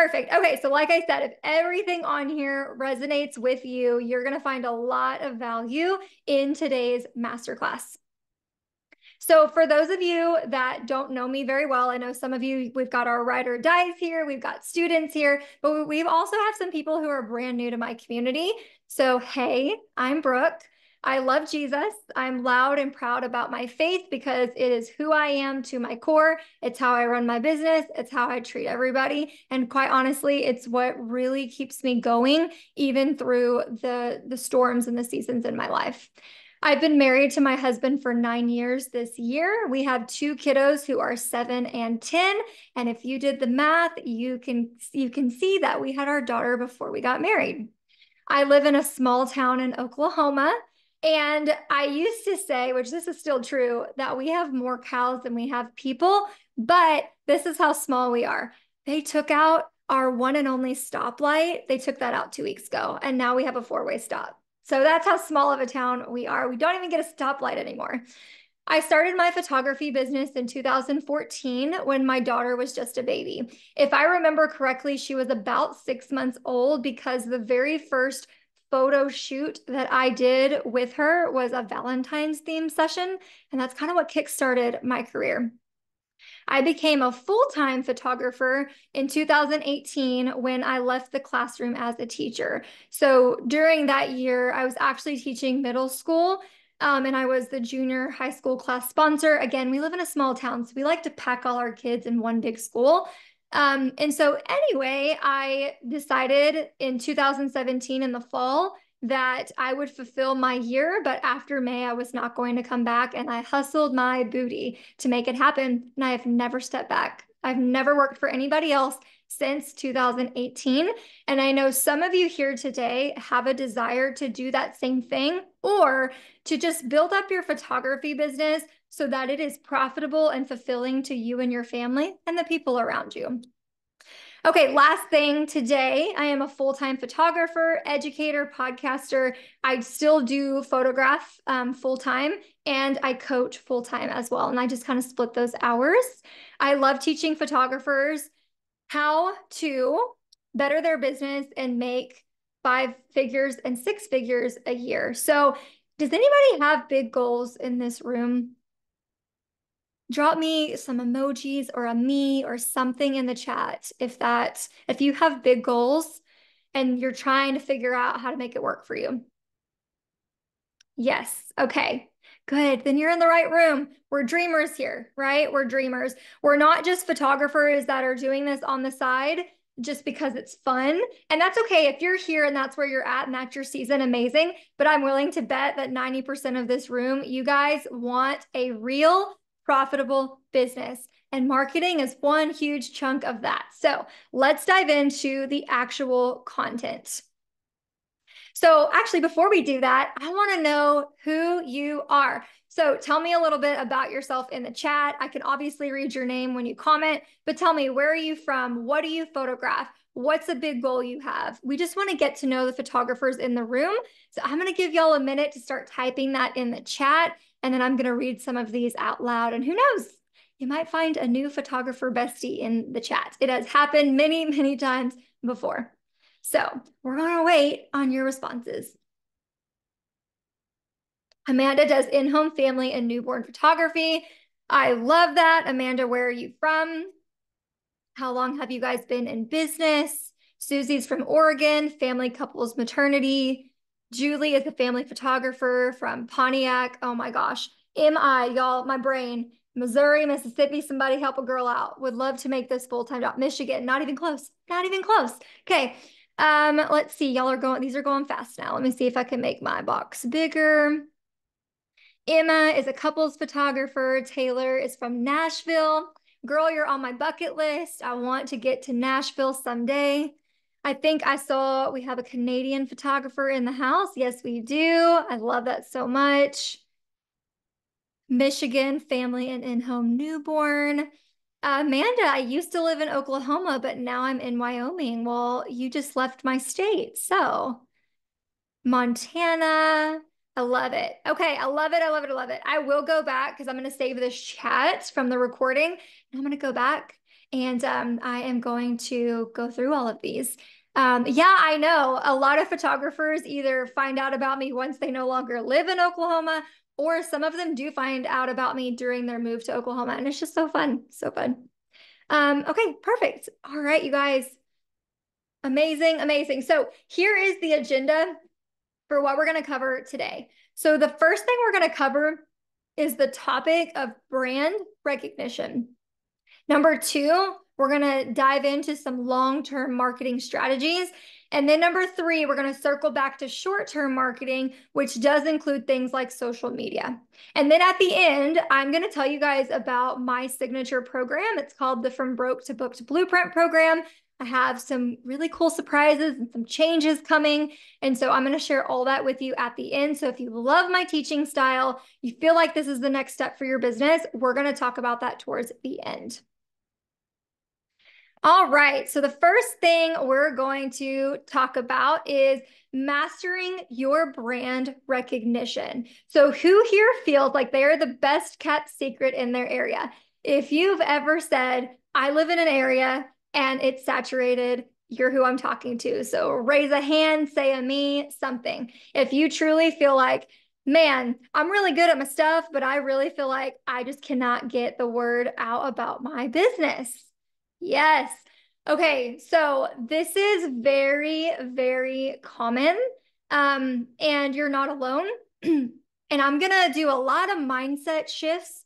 Perfect. Okay, so like I said, if everything on here resonates with you, you're going to find a lot of value in today's masterclass. So for those of you that don't know me very well, I know some of you, we've got our ride or dies here, we've got students here, but we also have some people who are brand new to my community. So, hey, I'm Brooke. I love Jesus. I'm loud and proud about my faith because it is who I am to my core. It's how I run my business. It's how I treat everybody. And quite honestly, it's what really keeps me going, even through the storms and the seasons in my life. I've been married to my husband for 9 years this year. We have two kiddos who are 7 and 10. And if you did the math, you can see that we had our daughter before we got married. I live in a small town in Oklahoma. And I used to say, which this is still true, that we have more cows than we have people, but this is how small we are. They took out our one and only stoplight. They took that out 2 weeks ago, and now we have a four-way stop. So that's how small of a town we are. We don't even get a stoplight anymore. I started my photography business in 2014 when my daughter was just a baby. If I remember correctly, she was about 6 months old because the very first photo shoot that I did with her was a Valentine's theme session. And that's kind of what kickstarted my career. I became a full-time photographer in 2018 when I left the classroom as a teacher. So during that year, I was actually teaching middle school, and I was the junior high school class sponsor. Again, we live in a small town, so we like to pack all our kids in one big school. And so anyway, I decided in 2017 in the fall that I would fulfill my year, but after May, I was not going to come back, and I hustled my booty to make it happen, and I have never stepped back. I've never worked for anybody else since 2018, and I know some of you here today have a desire to do that same thing or to just build up your photography business so that it is profitable and fulfilling to you and your family and the people around you. Okay, last thing today, I am a full-time photographer, educator, podcaster. I still do photograph full-time, and I coach full-time as well. And I just kind of split those hours. I love teaching photographers how to better their business and make 5 figures and 6 figures a year. So does anybody have big goals in this room? Drop me some emojis or a me or something in the chat if you have big goals and you're trying to figure out how to make it work for you. Yes. Okay. Good. Then you're in the right room. We're dreamers here, right? We're dreamers. We're not just photographers that are doing this on the side just because it's fun. And that's okay. If you're here and that's where you're at and that's your season, amazing. But I'm willing to bet that 90% of this room, you guys want a real profitable business. And marketing is one huge chunk of that. So let's dive into the actual content. So actually, before we do that, I want to know who you are. So tell me a little bit about yourself in the chat. I can obviously read your name when you comment, but tell me, where are you from? What do you photograph? What's a big goal you have? We just want to get to know the photographers in the room. So I'm going to give y'all a minute to start typing that in the chat, and then I'm going to read some of these out loud. And who knows? You might find a new photographer bestie in the chat. It has happened many, many times before. So we're going to wait on your responses. Amanda does in-home family and newborn photography. I love that. Amanda, where are you from? How long have you guys been in business? Susie's from Oregon, family couples maternity. Julie is a family photographer from Pontiac. Oh my gosh. Y'all, my brain. Missouri, Mississippi, somebody help a girl out. Would love to make this full-time job. Michigan, not even close. Not even close. Okay. Let's see. These are going fast now. Let me see if I can make my box bigger. Emma is a couples photographer. Taylor is from Nashville. Girl, you're on my bucket list. I want to get to Nashville someday. I think I saw we have a Canadian photographer in the house. Yes, we do. I love that so much. Michigan, family and in-home newborn. Amanda, I used to live in Oklahoma, but now I'm in Wyoming. Well, you just left my state. So Montana, I love it. Okay, I love it. I love it. I love it. I will go back because I'm going to save this chat from the recording. And I'm going to go back And I am going to go through all of these. Yeah, I know a lot of photographers either find out about me once they no longer live in Oklahoma, or some of them do find out about me during their move to Oklahoma. And it's just so fun. So fun. Okay, perfect. All right, you guys. Amazing, amazing. So here is the agenda for what we're going to cover today. So the first thing we're going to cover is the topic of brand recognition. Number two, we're going to dive into some long-term marketing strategies. And then number three, we're going to circle back to short-term marketing, which does include things like social media. And then at the end, I'm going to tell you guys about my signature program. It's called the From Broke to Booked Blueprint program. I have some really cool surprises and some changes coming. And so I'm going to share all that with you at the end. So if you love my teaching style, you feel like this is the next step for your business, we're going to talk about that towards the end. All right, so the first thing we're going to talk about is mastering your brand recognition. So who here feels like they're the best kept secret in their area? If you've ever said, I live in an area and it's saturated, you're who I'm talking to. So raise a hand, say a me, something. If you truly feel like, man, I'm really good at my stuff, but I really feel like I just cannot get the word out about my business. Yes. Okay, so this is very, very common, and you're not alone. And I'm gonna do a lot of mindset shifts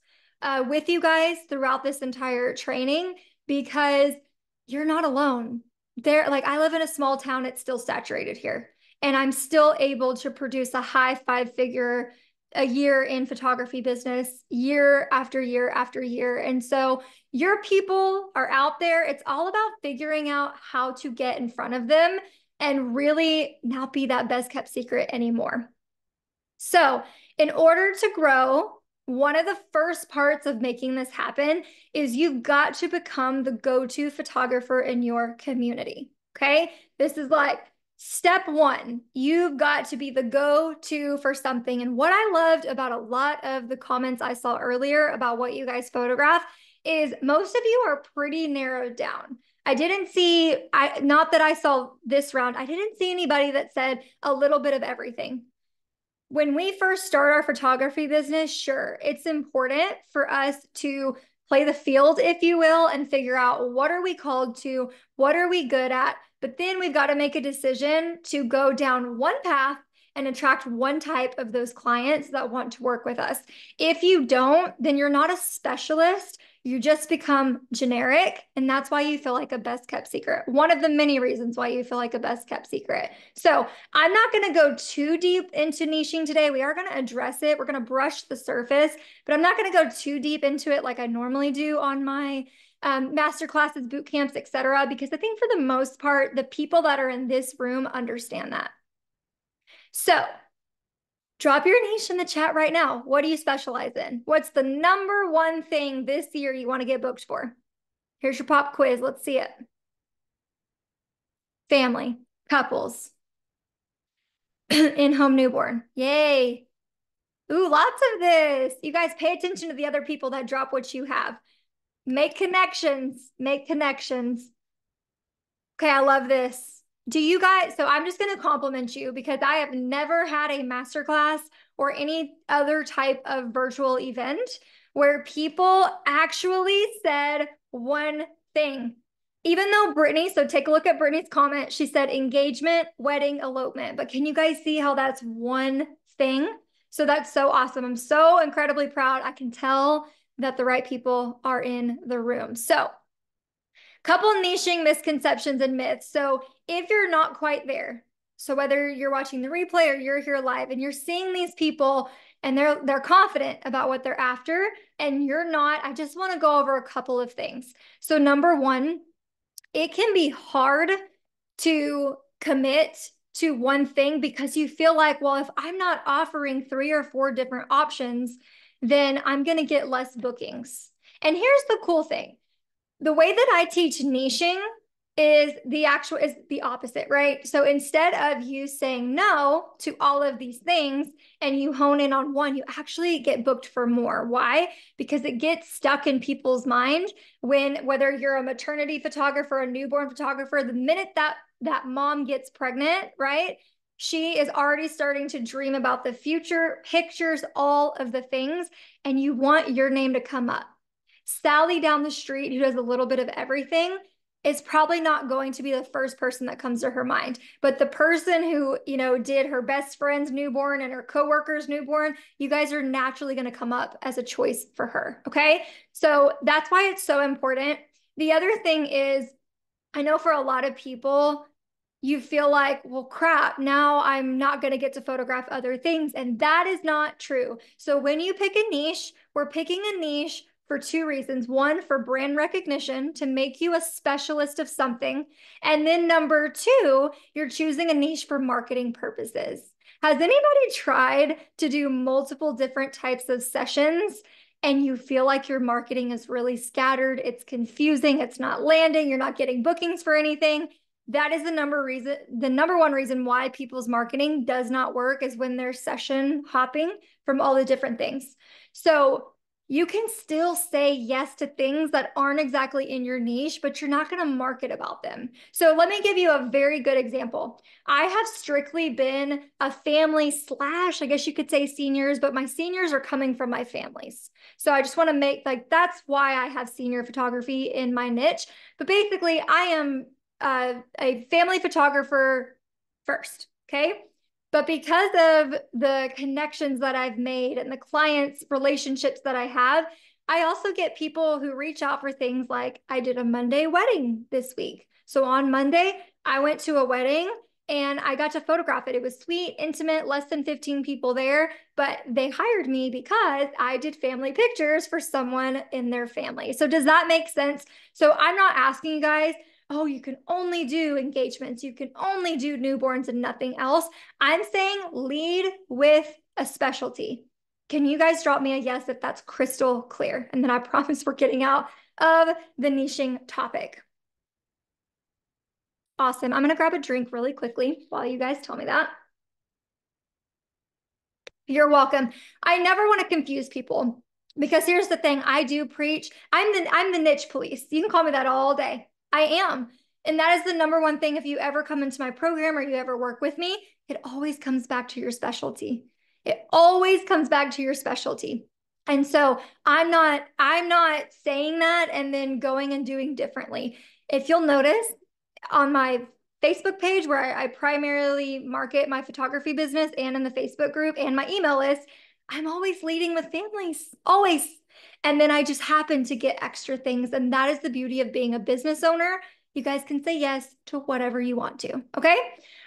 with you guys throughout this entire training because you're not alone. Like I live in a small town, it's still saturated here, and I'm still able to produce a high five-figure a year in photography business year after year after year. And so your people are out there. It's all about figuring out how to get in front of them and really not be that best kept secret anymore. So in order to grow, one of the first parts of making this happen is you've got to become the go-to photographer in your community. Okay. This is like step one. You've got to be the go-to for something. And what I loved about a lot of the comments I saw earlier about what you guys photograph is most of you are pretty narrowed down. I didn't see, not that I saw this round, I didn't see anybody that said a little bit of everything. When we first start our photography business, sure, it's important for us to play the field, if you will, and figure out what are we called to, what are we good at, but then we've got to make a decision to go down one path and attract one type of those clients that want to work with us. If you don't, then you're not a specialist. You just become generic. And that's why you feel like a best kept secret. One of the many reasons why you feel like a best kept secret. So I'm not going to go too deep into niching today. We are going to address it. We're going to brush the surface, but I'm not going to go too deep into it like I normally do on my master classes, boot camps, etc. Because I think for the most part, the people that are in this room understand that. So drop your niche in the chat right now. What do you specialize in? What's the number one thing this year you want to get booked for? Here's your pop quiz. Let's see it. Family, couples, in-home newborn. Yay. Ooh, lots of this. You guys pay attention to the other people that drop what you have. Make connections. Make connections. Okay, I love this. Do you guys, so I'm just going to compliment you because I have never had a masterclass or any other type of virtual event where people actually said one thing. Even though Brittany, so take a look at Brittany's comment, she said engagement, wedding, elopement. But can you guys see how that's one thing? So that's so awesome. I'm so incredibly proud. I can tell that the right people are in the room. So couple niching misconceptions and myths. So if you're not quite there, so whether you're watching the replay or you're here live and you're seeing these people and they're confident about what they're after and you're not, I just want to go over a couple of things. So number one, it can be hard to commit to one thing because you feel like, well, if I'm not offering 3 or 4 different options, then I'm going to get less bookings. And here's the cool thing. The way that I teach niching is the opposite, right? So instead of you saying no to all of these things and you hone in on one, you actually get booked for more. Why? Because it gets stuck in people's mind whether you're a maternity photographer, a newborn photographer, the minute that mom gets pregnant, right? She is already starting to dream about the future, pictures, all of the things, and you want your name to come up. Sally down the street, who does a little bit of everything, is probably not going to be the first person that comes to her mind. But the person who, did her best friend's newborn and her coworker's newborn, you guys are naturally going to come up as a choice for her. Okay. So that's why it's so important. The other thing is, I know for a lot of people, you feel like, well, crap, now I'm not going to get to photograph other things. And that is not true. So when you pick a niche, we're picking a niche for two reasons. One, for brand recognition, to make you a specialist of something. And then number two, you're choosing a niche for marketing purposes. Has anybody tried to do multiple different types of sessions and you feel like your marketing is really scattered, it's confusing, it's not landing, you're not getting bookings for anything? That is the number one reason why people's marketing does not work, is when they're session hopping from all the different things. So you can still say yes to things that aren't exactly in your niche, but you're not going to market about them. So let me give you a very good example. I have strictly been a family slash, I guess you could say seniors, but my seniors are coming from my families. So I just want to make, that's why I have senior photography in my niche. But basically, I am a family photographer first, okay? But because of the connections that I've made and the clients' relationships that I have, I also get people who reach out for things like, I did a Monday wedding this week. So on Monday, I went to a wedding and I got to photograph it. It was sweet, intimate, less than 15 people there, but they hired me because I did family pictures for someone in their family. So does that make sense? So I'm not asking you guys, oh, you can only do engagements, you can only do newborns and nothing else. I'm saying lead with a specialty. Can you guys drop me a yes if that's crystal clear? And then I promise we're getting out of the niching topic. Awesome. I'm going to grab a drink really quickly while you guys tell me that. You're welcome. I never want to confuse people, because here's the thing. I do preach. I'm the niche police. You can call me that all day. I am. And that is the number one thing. If you ever come into my program or you ever work with me, it always comes back to your specialty. It always comes back to your specialty. And so I'm not saying that and then going and doing differently. If you'll notice on my Facebook page, where I primarily market my photography business, and in the Facebook group and my email list, I'm always leading with families, always. And then I just happen to get extra things. And that is the beauty of being a business owner. You guys can say yes to whatever you want to. Okay.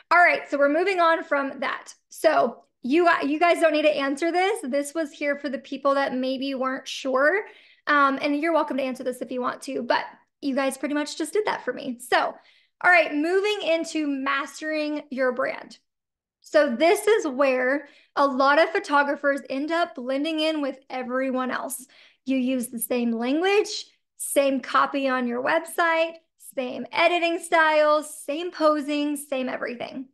All right. So we're moving on from that. So you guys don't need to answer this. This was here for the people that maybe weren't sure. And you're welcome to answer this if you want to, but you guys pretty much just did that for me. So, all right, moving into mastering your brand. So this is where a lot of photographers end up blending in with everyone else. You use the same language, same copy on your website, same editing styles, same posing, same everything.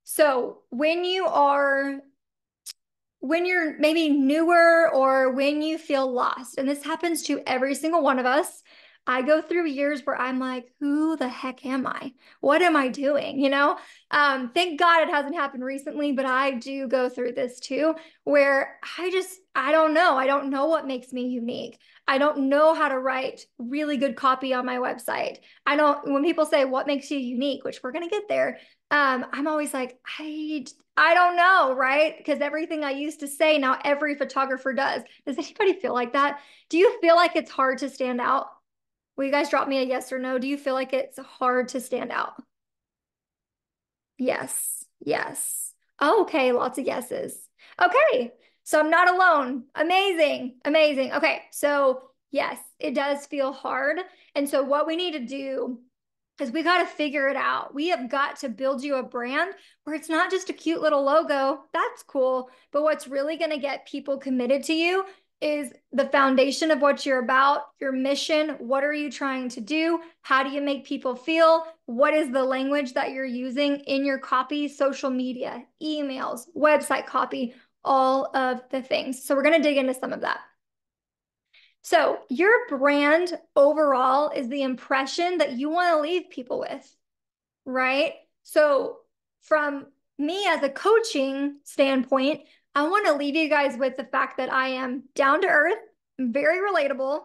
So when you're maybe newer, or when you feel lost, and this happens to every single one of us, I go through years where I'm like, who the heck am I? What am I doing? Thank God it hasn't happened recently, but I do go through this too, where I don't know. I don't know what makes me unique. I don't know how to write really good copy on my website. When people say, what makes you unique, which we're going to get there, I'm always like, I don't know, right? Because everything I used to say, now every photographer does. Does anybody feel like that? Do you feel like it's hard to stand out? Will you guys drop me a yes or no? Do you feel like it's hard to stand out? Yes. Yes. Oh, okay. Lots of yeses. Okay. So I'm not alone. Amazing. Amazing. Okay. So yes, it does feel hard. And so what we need to do is we got to figure it out. We have got to build you a brand where it's not just a cute little logo. That's cool. But what's really going to get people committed to you is the foundation of what you're about, your mission. What are you trying to do? How do you make people feel? What is the language that you're using in your copy, social media, emails, website copy, all of the things. So we're going to dig into some of that. So your brand overall is the impression that you want to leave people with, right? So from me as a coaching standpoint, I want to leave you guys with the fact that I am down to earth, very relatable.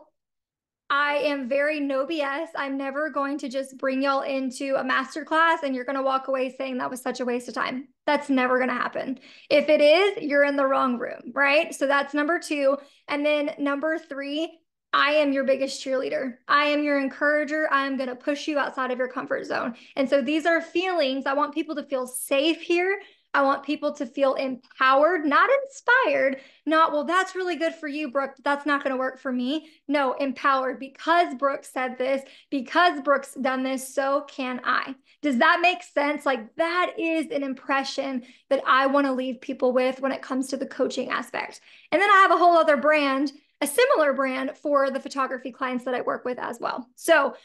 I am very no BS. I'm never going to just bring y'all into a masterclass and you're going to walk away saying that was such a waste of time. That's never going to happen. If it is, you're in the wrong room, right? So that's number 2. And then number 3, I am your biggest cheerleader. I am your encourager. I am going to push you outside of your comfort zone. And so these are feelings. I want people to feel safe here. I want people to feel empowered, not inspired, not, well, that's really good for you, Brooke. That's not going to work for me. No, empowered because Brooke said this, because Brooke's done this, so can I. Does that make sense? Like that is an impression that I want to leave people with when it comes to the coaching aspect. And then I have a whole other brand, a similar brand for the photography clients that I work with as well. So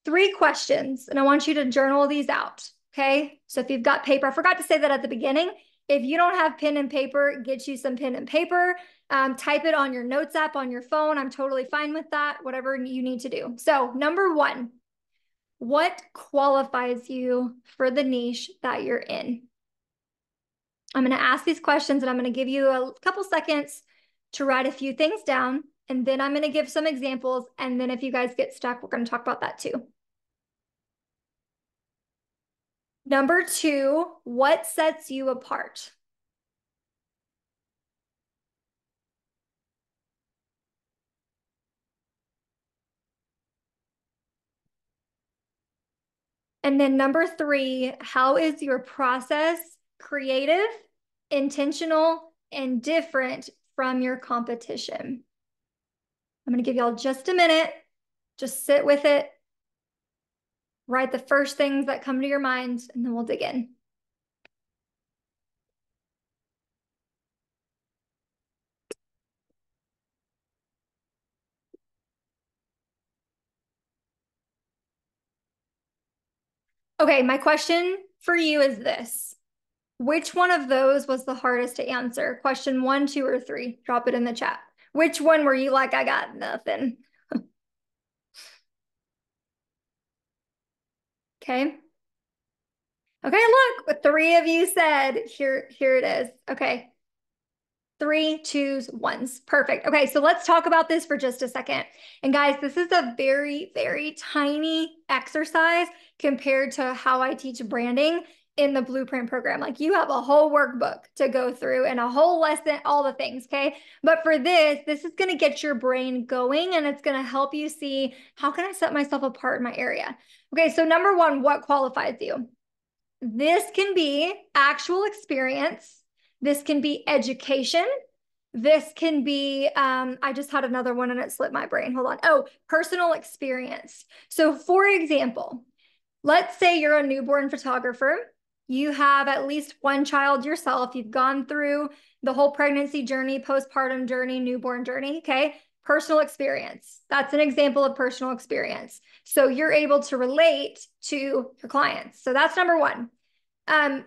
3 questions, and I want you to journal these out. Okay, so if you've got paper, I forgot to say that at the beginning. If you don't have pen and paper, get you some pen and paper. Type it on your notes app on your phone. I'm totally fine with that, whatever you need to do. So number 1, what qualifies you for the niche that you're in? I'm going to ask these questions and I'm going to give you a couple seconds to write a few things down. And then I'm going to give some examples. And then if you guys get stuck, we're going to talk about that too. Number 2, what sets you apart? And then number 3, how is your process creative, intentional, and different from your competition? I'm going to give y'all just a minute. Just sit with it. Write the first things that come to your mind, and then we'll dig in. Okay, my question for you is this. Which one of those was the hardest to answer? Question 1, 2, or 3? Drop it in the chat. Which one were you like, I got nothing? Okay. Okay, look, what 3 of you said. Here it is. Okay. 3, 2s, 1s. Perfect. Okay, so let's talk about this for just a second. And guys, this is a very, very tiny exercise compared to how I teach branding in the Blueprint program. Like you have a whole workbook to go through and a whole lesson, all the things, okay? But for this is going to get your brain going and it's going to help you see how can I set myself apart in my area? Okay, so number 1, what qualifies you? This can be actual experience. This can be education. This can be, I just had another one and it slipped my brain. Hold on. Oh, personal experience. So for example, let's say you're a newborn photographer. You have at least one child yourself. You've gone through the whole pregnancy journey, postpartum journey, newborn journey. Okay. Personal experience. That's an example of personal experience. So you're able to relate to your clients. So that's number 1.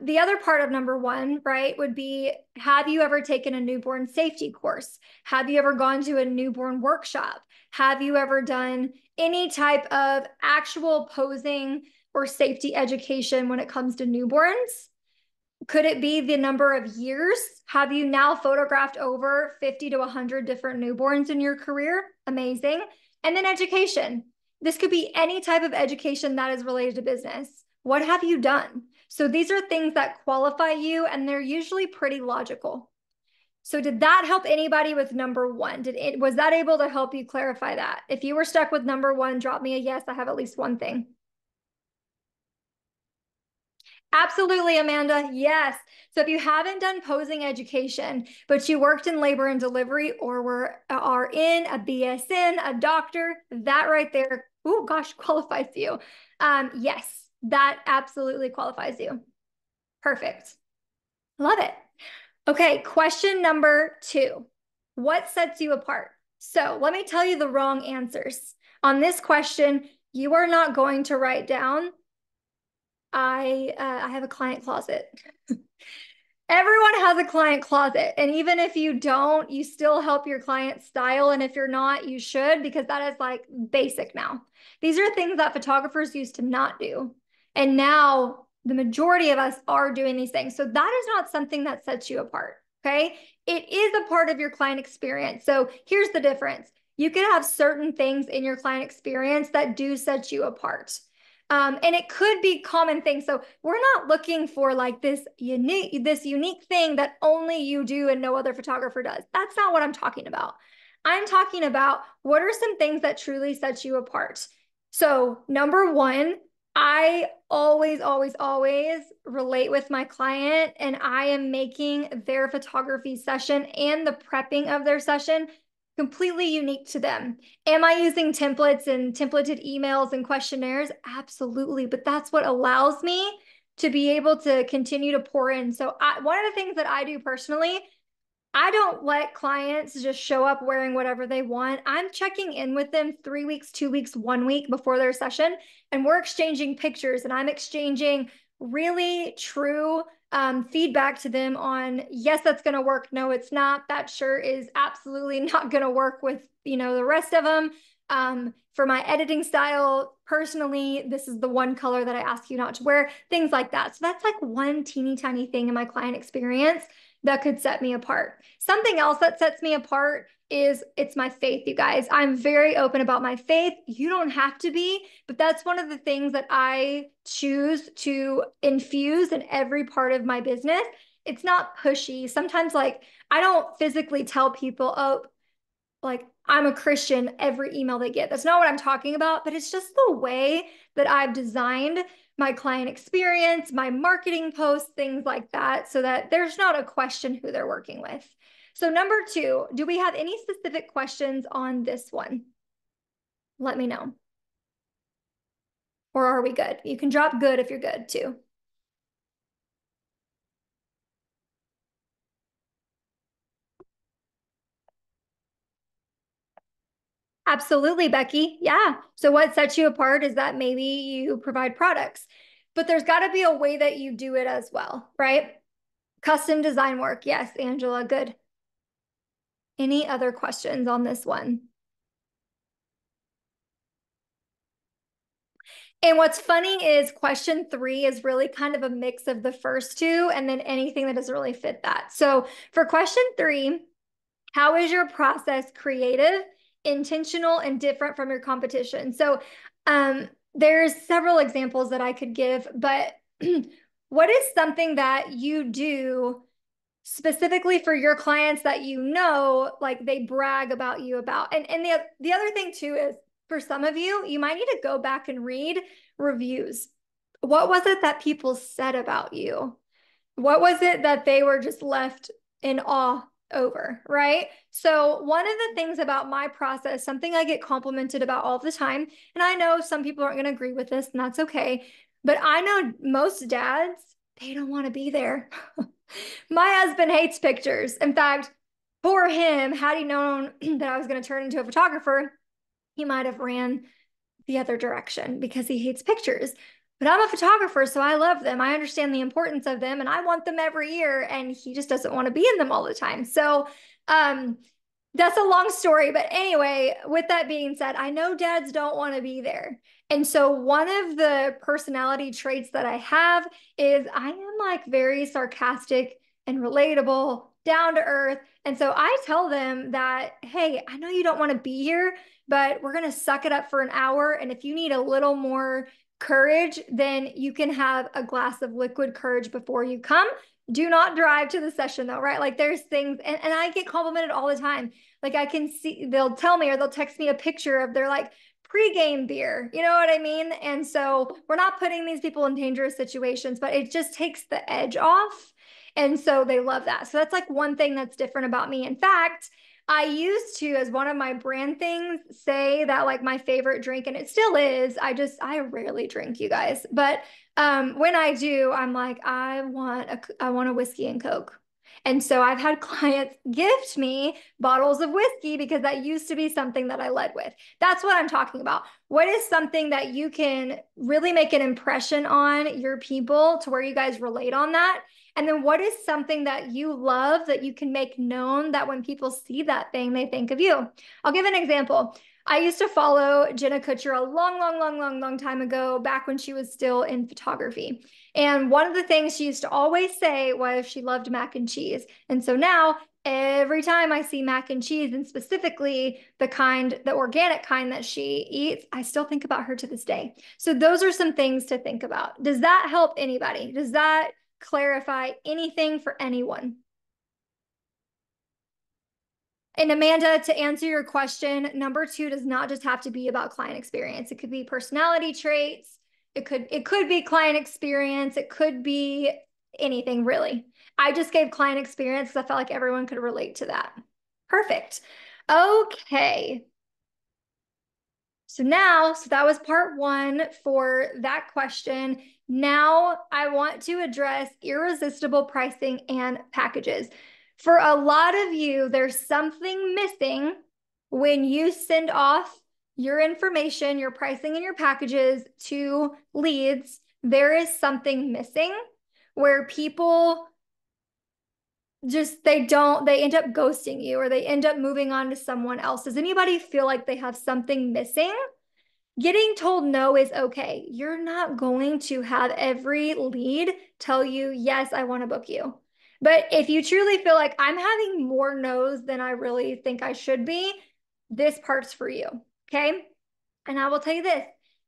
The other part of number 1, right, would be, have you ever taken a newborn safety course? Have you ever gone to a newborn workshop? Have you ever done any type of actual posing or safety education when it comes to newborns? Could it be the number of years? Have you now photographed over 50 to 100 different newborns in your career? Amazing. And then education. This could be any type of education that is related to business. What have you done? So these are things that qualify you, and they're usually pretty logical. So did that help anybody with number 1? Was that able to help you clarify that? If you were stuck with number 1, drop me a yes. I have at least one thing. Absolutely, Amanda. Yes. So if you haven't done posing education, but you worked in labor and delivery or are in a BSN, a doctor, that right there, oh gosh, qualifies you. Yes, that absolutely qualifies you. Perfect. Love it. Okay, question number 2. What sets you apart? So let me tell you the wrong answers. On this question, you are not going to write down, I have a client closet. Everyone has a client closet. And even if you don't, you still help your client style. And if you're not, you should, because that is like basic now. These are things that photographers used to not do. And now the majority of us are doing these things. So that is not something that sets you apart. Okay. It is a part of your client experience. So here's the difference. You can have certain things in your client experience that do set you apart. And it could be common things. So we're not looking for like this unique thing that only you do and no other photographer does. That's not what I'm talking about. I'm talking about what are some things that truly set you apart. So number one, I always, always, always relate with my client, and I am making their photography session and the prepping of their session completely unique to them. Am I using templates and templated emails and questionnaires? Absolutely. But that's what allows me to be able to continue to pour in. So one of the things that I do personally, I don't let clients just show up wearing whatever they want. I'm checking in with them 3 weeks, 2 weeks, 1 week before their session, and we're exchanging pictures, and I'm exchanging really true feedback to them on, yes, that's going to work. No, it's not. That shirt is absolutely not going to work with, the rest of them. For my editing style, personally, this is the one color that I ask you not to wear, things like that. So that's like one teeny tiny thing in my client experience that could set me apart. Something else that sets me apart is it's my faith, you guys. I'm very open about my faith. You don't have to be, but that's one of the things that I choose to infuse in every part of my business. It's not pushy. Sometimes like I don't physically tell people, oh, like I'm a Christian every email they get. That's not what I'm talking about, but it's just the way that I've designed my client experience, my marketing posts, things like that, so that there's not a question who they're working with. So number two, do we have any specific questions on this one? Let me know. Or are we good? You can drop good if you're good too. Absolutely, Becky. Yeah. So what sets you apart is that maybe you provide products, but there's got to be a way that you do it as well, right? Custom design work. Yes, Angela, good. Any other questions on this one? And what's funny is question 3 is really kind of a mix of the first two and then anything that doesn't really fit that. So for question 3, how is your process creative, intentional, and different from your competition? So there's several examples that I could give, but what is something that you do specifically for your clients that like they brag about you about? And the other thing too is for some of you, you might need to go back and read reviews. What was it that people said about you? What was it that they were just left in awe over, right? So one of the things about my process, something I get complimented about all the time, and I know some people aren't going to agree with this, and that's okay, but I know most dads, they don't want to be there. My husband hates pictures. In fact, for him, had he known that I was going to turn into a photographer, he might have ran the other direction because he hates pictures. But I'm a photographer, so I love them. I understand the importance of them and I want them every year. And he just doesn't want to be in them all the time. So that's a long story. But anyway, with that being said, I know dads don't want to be there. And so one of the personality traits that I have is I am like very sarcastic and relatable, down to earth. And so I tell them that, hey, I know you don't want to be here, but we're going to suck it up for an hour. And if you need a little more courage, then you can have a glass of liquid courage before you come. Do not drive to the session though, right? Like there's things, and I get complimented all the time. Like I can see, they'll tell me or they'll text me a picture of their like pre-game beer. You know what I mean? And so we're not putting these people in dangerous situations, but it just takes the edge off. And so they love that. So that's like one thing that's different about me. In fact, I used to, as one of my brand things, say that like my favorite drink, and it still is, I rarely drink, you guys. But when I do, I'm like, I want a whiskey and Coke. And so I've had clients gift me bottles of whiskey because that used to be something that I led with. That's what I'm talking about. What is something that you can really make an impression on your people to where you guys relate on that? And then what is something that you love that you can make known that when people see that thing, they think of you? I'll give an example. I used to follow Jenna Kutcher a long time ago, back when she was still in photography. And one of the things she used to always say was she loved mac and cheese. And so now every time I see mac and cheese, and specifically the organic kind that she eats, I still think about her to this day. So those are some things to think about. Does that help anybody? Does that clarify anything for anyone? And Amanda, to answer your question, number 2 does not just have to be about client experience. It could be personality traits. It could be client experience. It could be anything, really. I just gave client experience because I felt like everyone could relate to that. Perfect. Okay. So that was part 1 for that question. Now I want to address irresistible pricing and packages. For a lot of you, there's something missing when you send off your information, your pricing and your packages to leads. There is something missing where people they end up ghosting you, or they end up moving on to someone else. Does anybody feel like they have something missing? Getting told no is okay. You're not going to have every lead tell you, yes, I want to book you. But if you truly feel like I'm having more no's than I really think I should be, this part's for you. Okay. And I will tell you this,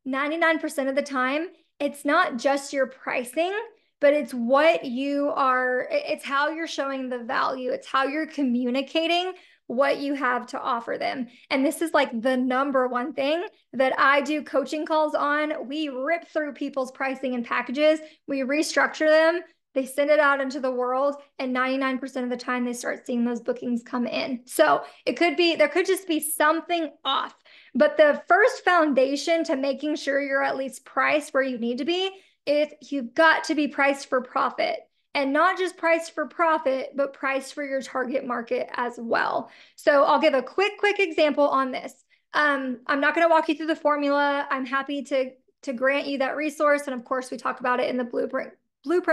99% of the time, it's not just your pricing, but it's it's how you're showing the value. It's how you're communicating what you have to offer them. And this is like the number one thing that I do coaching calls on. We rip through people's pricing and packages. We restructure them. They send it out into the world, and 99% of the time they start seeing those bookings come in. So there could just be something off. But the first foundation to making sure you're at least priced where you need to be is you've got to be priced for profit. And not just priced for profit, but priced for your target market as well. So I'll give a quick example on this. I'm not going to walk you through the formula. I'm happy to grant you that resource. And of course, we talk about it in the blueprint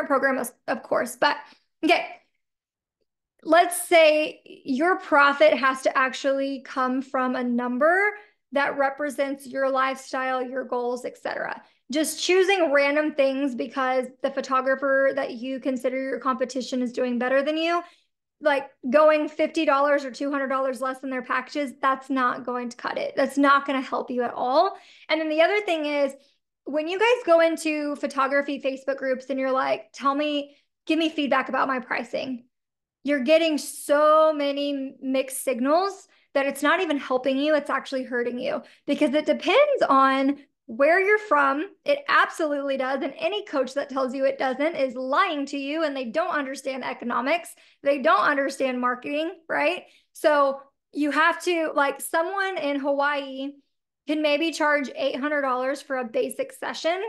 program, of course. But okay, let's say your profit has to actually come from a number that represents your lifestyle, your goals, etc. Just choosing random things because the photographer that you consider your competition is doing better than you, like going $50 or $200 less than their packages, that's not going to cut it. That's not going to help you at all. And then the other thing is, when you guys go into photography Facebook groups and you're like, give me feedback about my pricing, you're getting so many mixed signals that it's not even helping you. It's actually hurting you, because it depends on where you're from. It absolutely does. And any coach that tells you it doesn't is lying to you, and they don't understand economics. They don't understand marketing, right? So you have to, like, someone in Hawaii can maybe charge $800 for a basic session,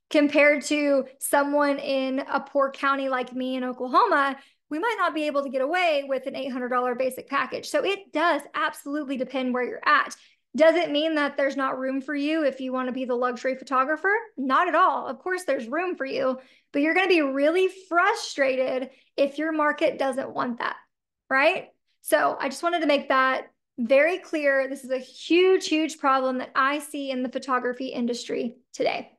compared to someone in a poor county like me in Oklahoma. We might not be able to get away with an $800 basic package. So it does absolutely depend where you're at. Does it mean that there's not room for you if you want to be the luxury photographer? Not at all. Of course, there's room for you, but you're going to be really frustrated if your market doesn't want that, right? So I just wanted to make that very clear. This is a huge problem that I see in the photography industry today.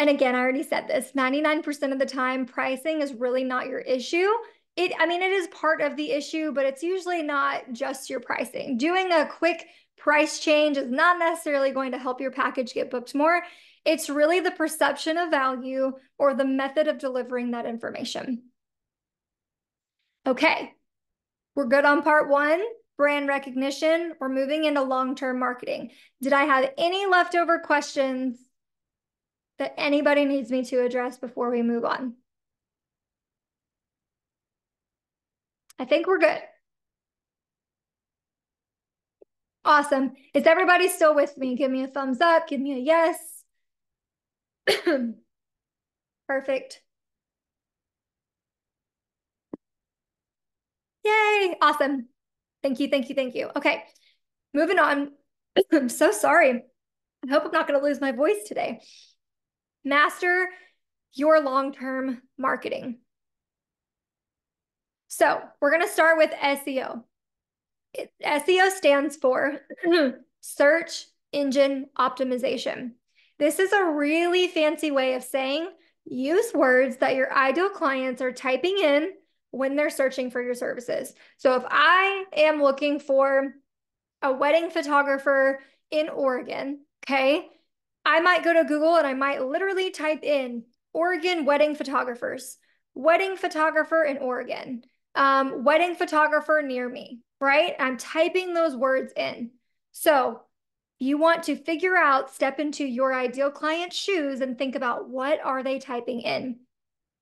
And again, I already said this, 99% of the time, pricing is really not your issue. It is part of the issue, but it's usually not just your pricing. Doing a quick price change is not necessarily going to help your package get booked more. It's really the perception of value or the method of delivering that information. Okay, we're good on part 1, brand recognition. We're moving into long-term marketing. Did I have any leftover questions that anybody needs me to address before we move on? I think we're good. Awesome. Is everybody still with me? Give me a thumbs up. Give me a yes. Perfect. Yay. Awesome. Thank you. Thank you. Thank you. Okay. Moving on. I'm so sorry. I hope I'm not going to lose my voice today. Master your long-term marketing. So we're going to start with SEO. SEO stands for search engine optimization. This is a really fancy way of saying use words that your ideal clients are typing in when they're searching for your services. So if I am looking for a wedding photographer in Oregon, okay, I might go to Google and I might literally type in Oregon wedding photographers, wedding photographer in Oregon, wedding photographer near me, right? I'm typing those words in. So you want to figure out, step into your ideal client's shoes and think about what are they typing in?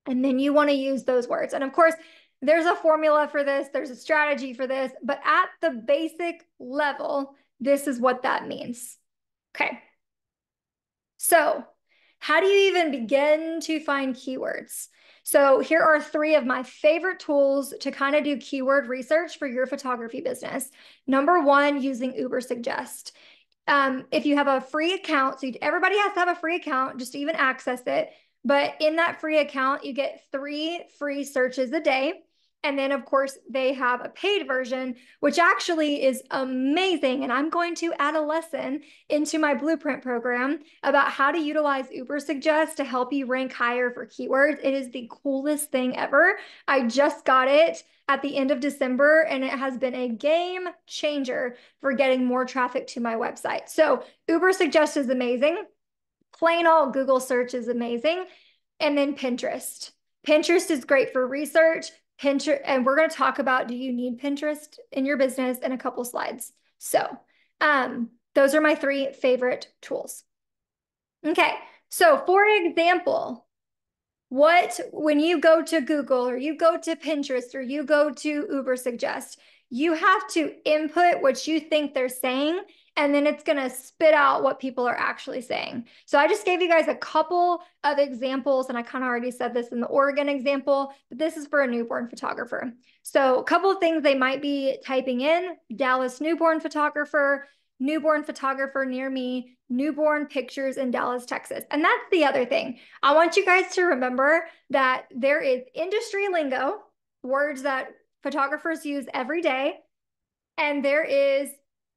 And then you want to use those words. And of course, there's a formula for this, there's a strategy for this, but at the basic level, this is what that means. Okay. So how do you even begin to find keywords? So here are 3 of my favorite tools to kind of do keyword research for your photography business. Number 1, using Ubersuggest. If you have a free account, so everybody has to have a free account just to even access it. But in that free account, you get 3 free searches a day. And then, of course, they have a paid version, which actually is amazing. And I'm going to add a lesson into my blueprint program about how to utilize Ubersuggest to help you rank higher for keywords. It is the coolest thing ever. I just got it at the end of December, and it has been a game changer for getting more traffic to my website. So Ubersuggest is amazing. Plain old Google search is amazing. And then Pinterest. Pinterest is great for research. Pinterest, and we're going to talk about, do you need Pinterest in your business in a couple slides. So those are my 3 favorite tools. Okay, so for example, when you go to Google or you go to Pinterest or you go to Ubersuggest, you have to input what you think they're saying, and then it's going to spit out what people are actually saying. So I just gave you guys a couple of examples, and I kind of already said this in the Oregon example, but this is for a newborn photographer. So a couple of things they might be typing in: Dallas newborn photographer near me, newborn pictures in Dallas, Texas. And that's the other thing. I want you guys to remember that there is industry lingo, words that photographers use every day, and there is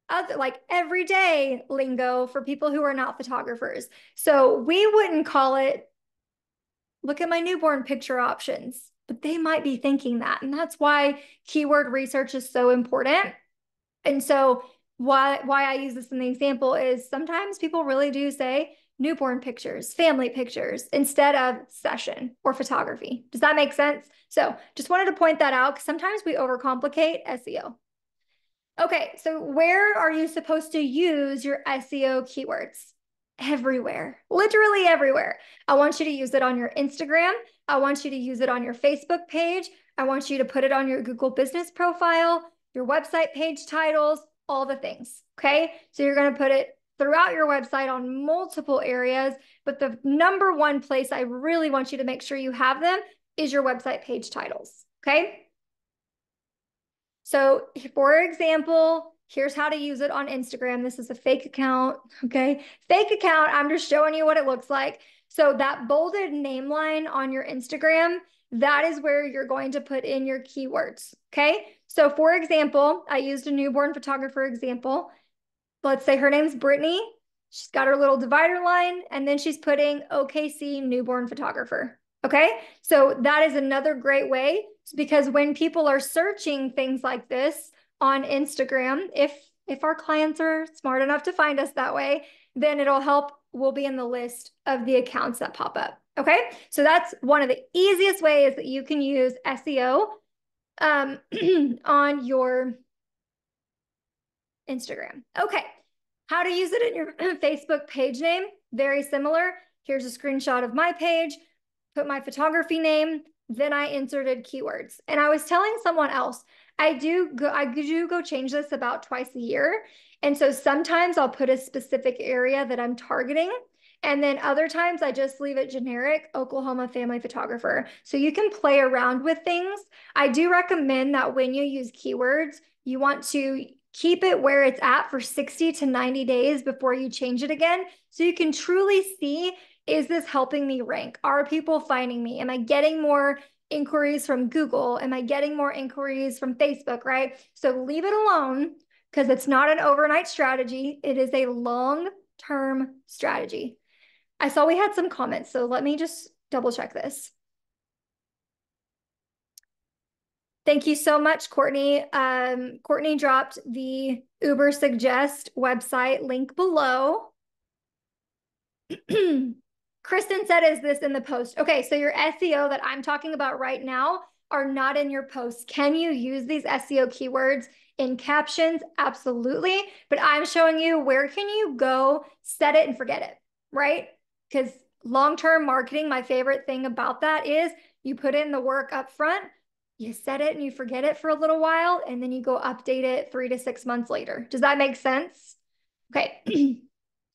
other, like, everyday lingo for people who are not photographers. So we wouldn't call it, look at my newborn picture options, but they might be thinking that. And that's why keyword research is so important. And so why I use this in the example is sometimes people really do say newborn pictures, family pictures, instead of session or photography. Does that make sense? So just wanted to point that out, because sometimes we overcomplicate SEO. Okay, so where are you supposed to use your SEO keywords? Everywhere, literally everywhere. I want you to use it on your Instagram. I want you to use it on your Facebook page. I want you to put it on your Google business profile, your website page titles, all the things, okay? So you're gonna put it throughout your website on multiple areas, but the number 1 place I really want you to make sure you have them is your website page titles, okay? So for example, here's how to use it on Instagram. This is a fake account, okay? Fake account, I'm just showing you what it looks like. So that bolded name line on your Instagram, that is where you're going to put in your keywords, okay? So for example, I used a newborn photographer example. Let's say her name's Brittany. She's got her little divider line, and then she's putting OKC newborn photographer. Okay, so that is another great way, because when people are searching things like this on Instagram, if our clients are smart enough to find us that way, then it'll help. We'll be in the list of the accounts that pop up. Okay, so that's one of the easiest ways that you can use SEO on your Instagram. Okay, how to use it in your Facebook page name? Very similar. Here's a screenshot of my page. Put my photography name, then I inserted keywords. And I was telling someone else, I do go change this about twice a year. And so sometimes I'll put a specific area that I'm targeting. And then other times I just leave it generic, Oklahoma family photographer. So you can play around with things. I do recommend that when you use keywords, you want to keep it where it's at for 60 to 90 days before you change it again. So you can truly see, is this helping me rank? Are people finding me? Am I getting more inquiries from Google? Am I getting more inquiries from Facebook, right? So leave it alone because it's not an overnight strategy. It is a long-term strategy. I saw we had some comments, so let me just double check this. Thank you so much, Courtney. Courtney dropped the Uber Suggest website link below. Kristen said, is this in the post? Okay, so your SEO that I'm talking about right now are not in your post. Can you use these SEO keywords in captions? Absolutely. But I'm showing you where can you go, set it and forget it, right? Because long-term marketing, my favorite thing about that is you put in the work up front, you set it and you forget it for a little while, and then you go update it 3 to 6 months later. Does that make sense? Okay.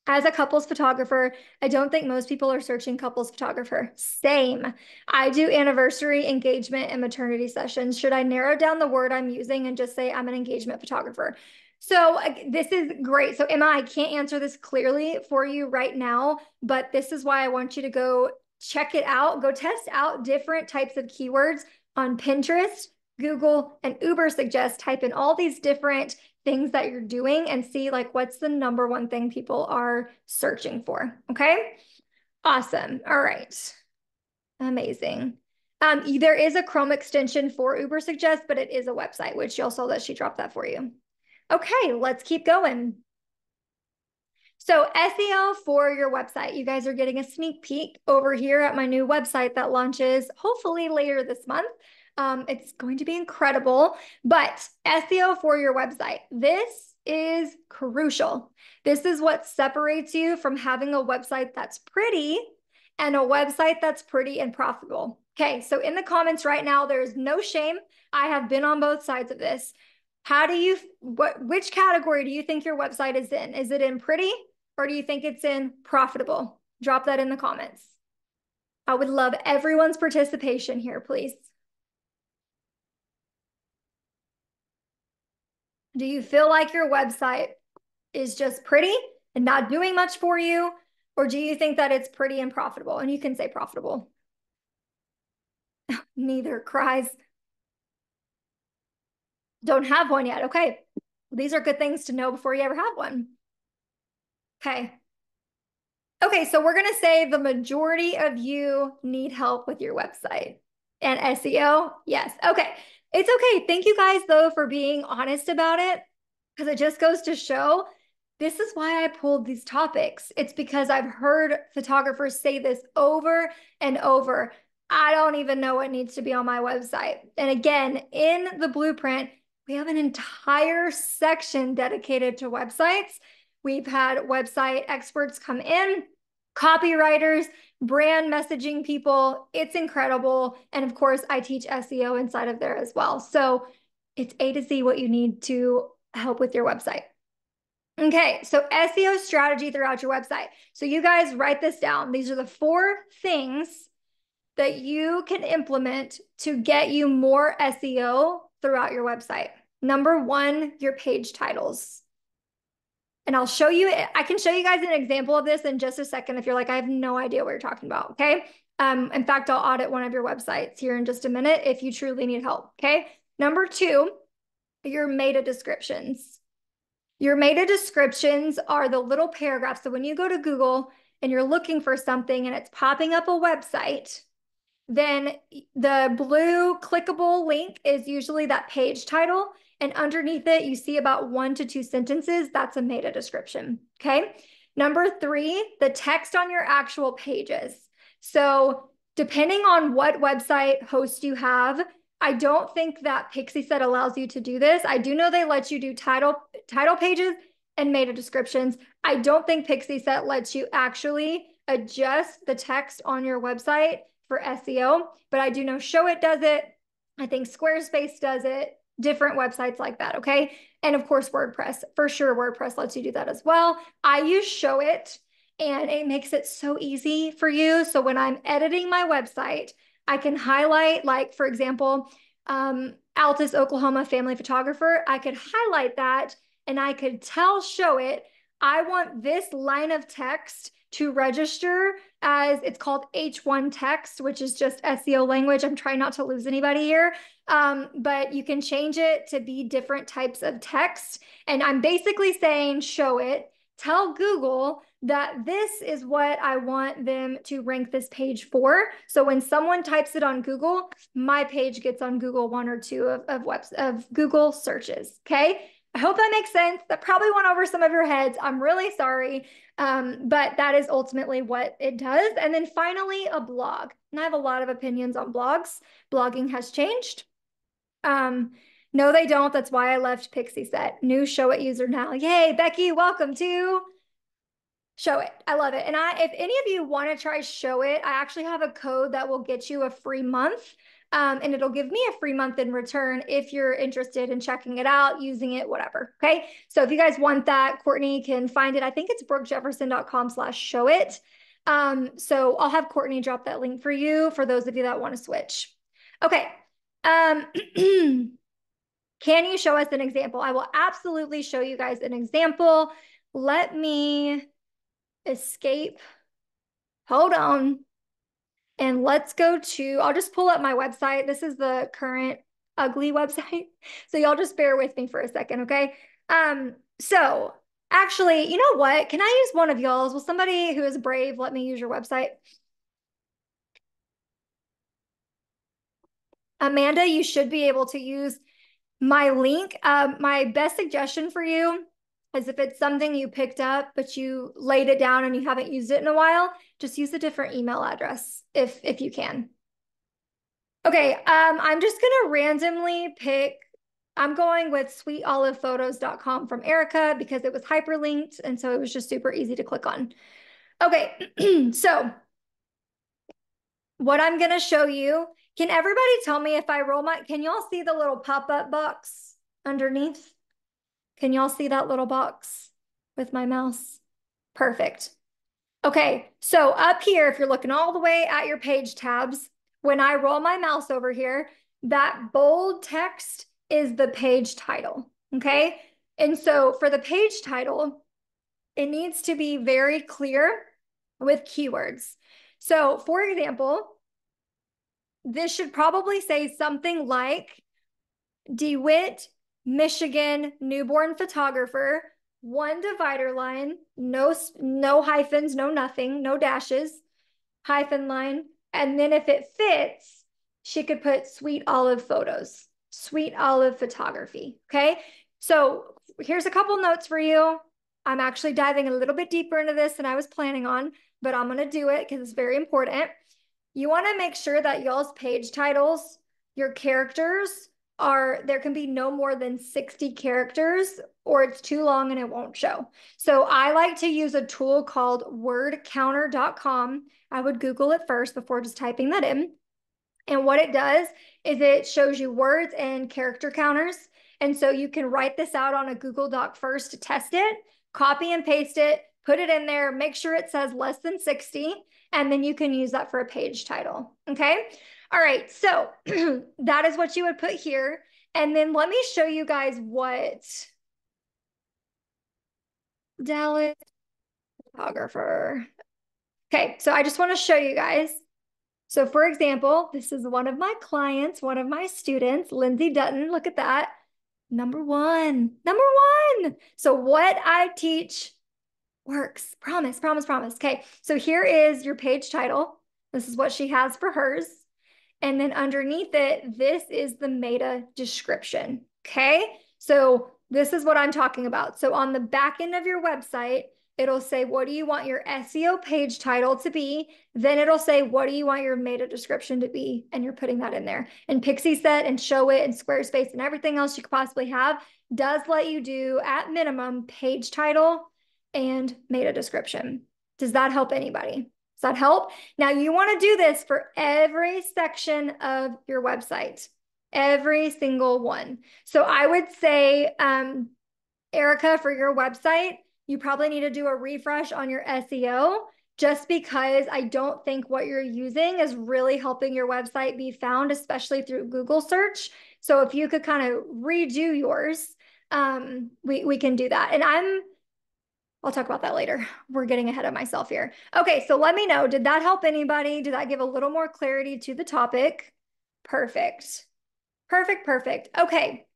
As a couples photographer, I don't think most people are searching couples photographer. Same. I do anniversary, engagement, and maternity sessions. Should I narrow down the word I'm using and just say I'm an engagement photographer? So this is great. So Emma, I can't answer this clearly for you right now, but this is why I want you to go check it out. Go test out different types of keywords on Pinterest, Google, and Uber Suggest. Type in all these different things that you're doing and see like what's the number one thing people are searching for. Okay. Awesome. All right. Amazing. There is a Chrome extension for Uber Suggest, but it is a website, which you'll saw that she dropped that for you. Okay, let's keep going. So SEO for your website. You guys are getting a sneak peek over here at my new website that launches hopefully later this month. It's going to be incredible, but SEO for your website. This is crucial. This is what separates you from having a website that's pretty and a website that's pretty and profitable. Okay, so in the comments right now, there's no shame. I have been on both sides of this. Which category do you think your website is in? Is it in pretty or do you think it's in profitable? Drop that in the comments. I would love everyone's participation here, please. Do you feel like your website is just pretty and not doing much for you? Or do you think that it's pretty and profitable? And you can say profitable. Neither. Cries. Don't have one yet. Okay. These are good things to know before you ever have one. Okay. Okay, so we're going to say the majority of you need help with your website and SEO. Yes. Okay. It's okay. Thank you guys, though, for being honest about it, because it just goes to show this is why I pulled these topics. It's because I've heard photographers say this over and over. I don't even know what needs to be on my website. And again, in the blueprint, we have an entire section dedicated to websites. We've had website experts come in, copywriters, brand messaging people. It's incredible. And of course, I teach SEO inside of there as well. So it's A to Z what you need to help with your website. Okay, so SEO strategy throughout your website. So you guys write this down. These are the 4 things that you can implement to get you more SEO throughout your website. Number 1, your page titles. And I'll show you, I can show you guys an example of this in just a second if you're like, I have no idea what you're talking about, okay? In fact, I'll audit one of your websites here in just a minute if you truly need help, okay? Number 2, your meta descriptions. Your meta descriptions are the little paragraphs. So when you go to Google and you're looking for something and it's popping up a website, then the blue clickable link is usually that page title. And underneath it, you see about 1 to 2 sentences. That's a meta description. Okay. Number 3, the text on your actual pages. So depending on what website host you have, I don't think that Pixieset allows you to do this. I do know they let you do title pages and meta descriptions. I don't think Pixieset lets you actually adjust the text on your website for SEO, but I do know Showit does it. I think Squarespace does it, different websites like that, okay? And of course, WordPress. For sure, WordPress lets you do that as well. I use Showit, and it makes it so easy for you. So when I'm editing my website, I can highlight, like, for example, Altus, Oklahoma family photographer. I could highlight that and I could tell Showit, I want this line of text to register as, it's called H1 text, which is just SEO language. I'm trying not to lose anybody here. But you can change it to be different types of text. And I'm basically saying, Showit, tell Google that this is what I want them to rank this page for. So when someone types it on Google, my page gets on Google 1 or 2 of Google searches. Okay. I hope that makes sense. That probably went over some of your heads. I'm really sorry. But that is ultimately what it does. And then finally, a blog. And I have a lot of opinions on blogs. Blogging has changed. No, they don't. That's why I left Pixie Set. New Showit user now. Yay, Becky, welcome to Showit. I love it. And if any of you want to try Showit, I actually have a code that will get you a free month. And it'll give me a free month in return if you're interested in checking it out, using it, whatever. Okay. So if you guys want that, Courtney can find it. I think it's brookejefferson.com/showit. So I'll have Courtney drop that link for you for those of you that want to switch. Okay. Can you show us an example? I will absolutely show you guys an example. Let me escape. Hold on. And let's go to, I'll just pull up my website. This is the current ugly website. So y'all just bear with me for a second, okay? So actually, you know what? Can I use one of y'all's? Will somebody who is brave let me use your website? Amanda, you should be able to use my link. My best suggestion for you is if it's something you picked up, but you laid it down and you haven't used it in a while, just use a different email address if you can. Okay, I'm just gonna randomly pick, I'm going with sweetolivephotos.com from Erica because it was hyperlinked, and so it was just super easy to click on. Okay, so what I'm gonna show you, can everybody tell me if I roll my, can y'all see the little pop-up box underneath? Can y'all see that little box with my mouse? Perfect. Okay, so up here, if you're looking all the way at your page tabs, when I roll my mouse over here, that bold text is the page title, okay? And so for the page title, it needs to be very clear with keywords. So for example, this should probably say something like DeWitt, Michigan, newborn photographer, 1 divider line, no hyphens, no nothing, no dashes, hyphen line. And then if it fits, she could put Sweet Olive Photos, Sweet Olive Photography. Okay. So here's a couple notes for you. I'm actually diving a little bit deeper into this than I was planning on, but I'm going to do it because it's very important. You want to make sure that y'all's page titles, your characters there can be no more than 60 characters or it's too long and it won't show. So I like to use a tool called wordcounter.com. I would Google it first before just typing that in. And what it does is it shows you words and character counters. And so you can write this out on a Google Doc first to test it, copy and paste it, put it in there, make sure it says less than 60, and then you can use that for a page title. Okay. All right. So that is what you would put here. And then let me show you guys what Dallas photographer. Okay. So I just want to show you guys. So for example, this is one of my clients, one of my students, Lindsay Dutton. Look at that. Number one. So what I teach works. Promise. Okay. So here is your page title. This is what she has for hers. And then underneath it, this is the meta description. Okay. So this is what I'm talking about. So on the back end of your website, it'll say, what do you want your SEO page title to be? Then it'll say, what do you want your meta description to be? And you're putting that in there. And Pixie Set and Showit and Squarespace and everything else you could possibly have does let you do at minimum page title and meta description. Does that help anybody? Does that help? Now you want to do this for every section of your website, every single one. So I would say, Erica, for your website, you probably need to do a refresh on your SEO, just because I don't think what you're using is really helping your website be found, especially through Google search. So if you could kind of redo yours, we can do that. And I'll talk about that later. We're getting ahead of myself here. Okay, so let me know. Did that help anybody? Did that give a little more clarity to the topic? Perfect. Perfect, perfect. Okay.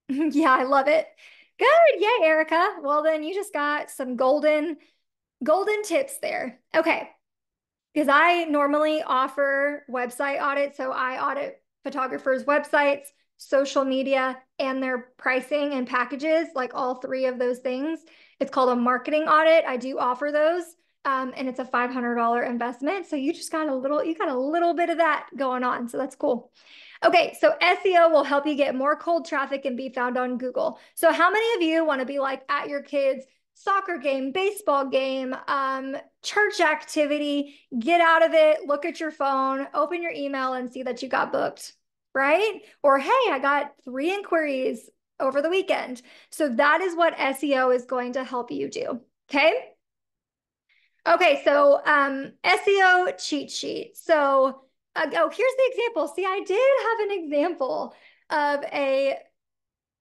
Yeah, I love it. Good. Yay, Erica. Well, then you just got some golden tips there. Okay. Because I normally offer website audits. So I audit photographers' websites, social media, and their pricing and packages, like all three of those things. It's called a marketing audit. I do offer those. And it's a $500 investment. So you got a little bit of that going on. So that's cool. Okay, so SEO will help you get more cold traffic and be found on Google. So how many of you want to be like at your kids' soccer game, baseball game, church activity, get out of it, look at your phone, open your email and see that you got booked, right? Or, hey, I got 3 inquiries over the weekend. So that is what SEO is going to help you do, okay? Okay, so SEO cheat sheet. So, oh, here's the example. See, I did have an example of a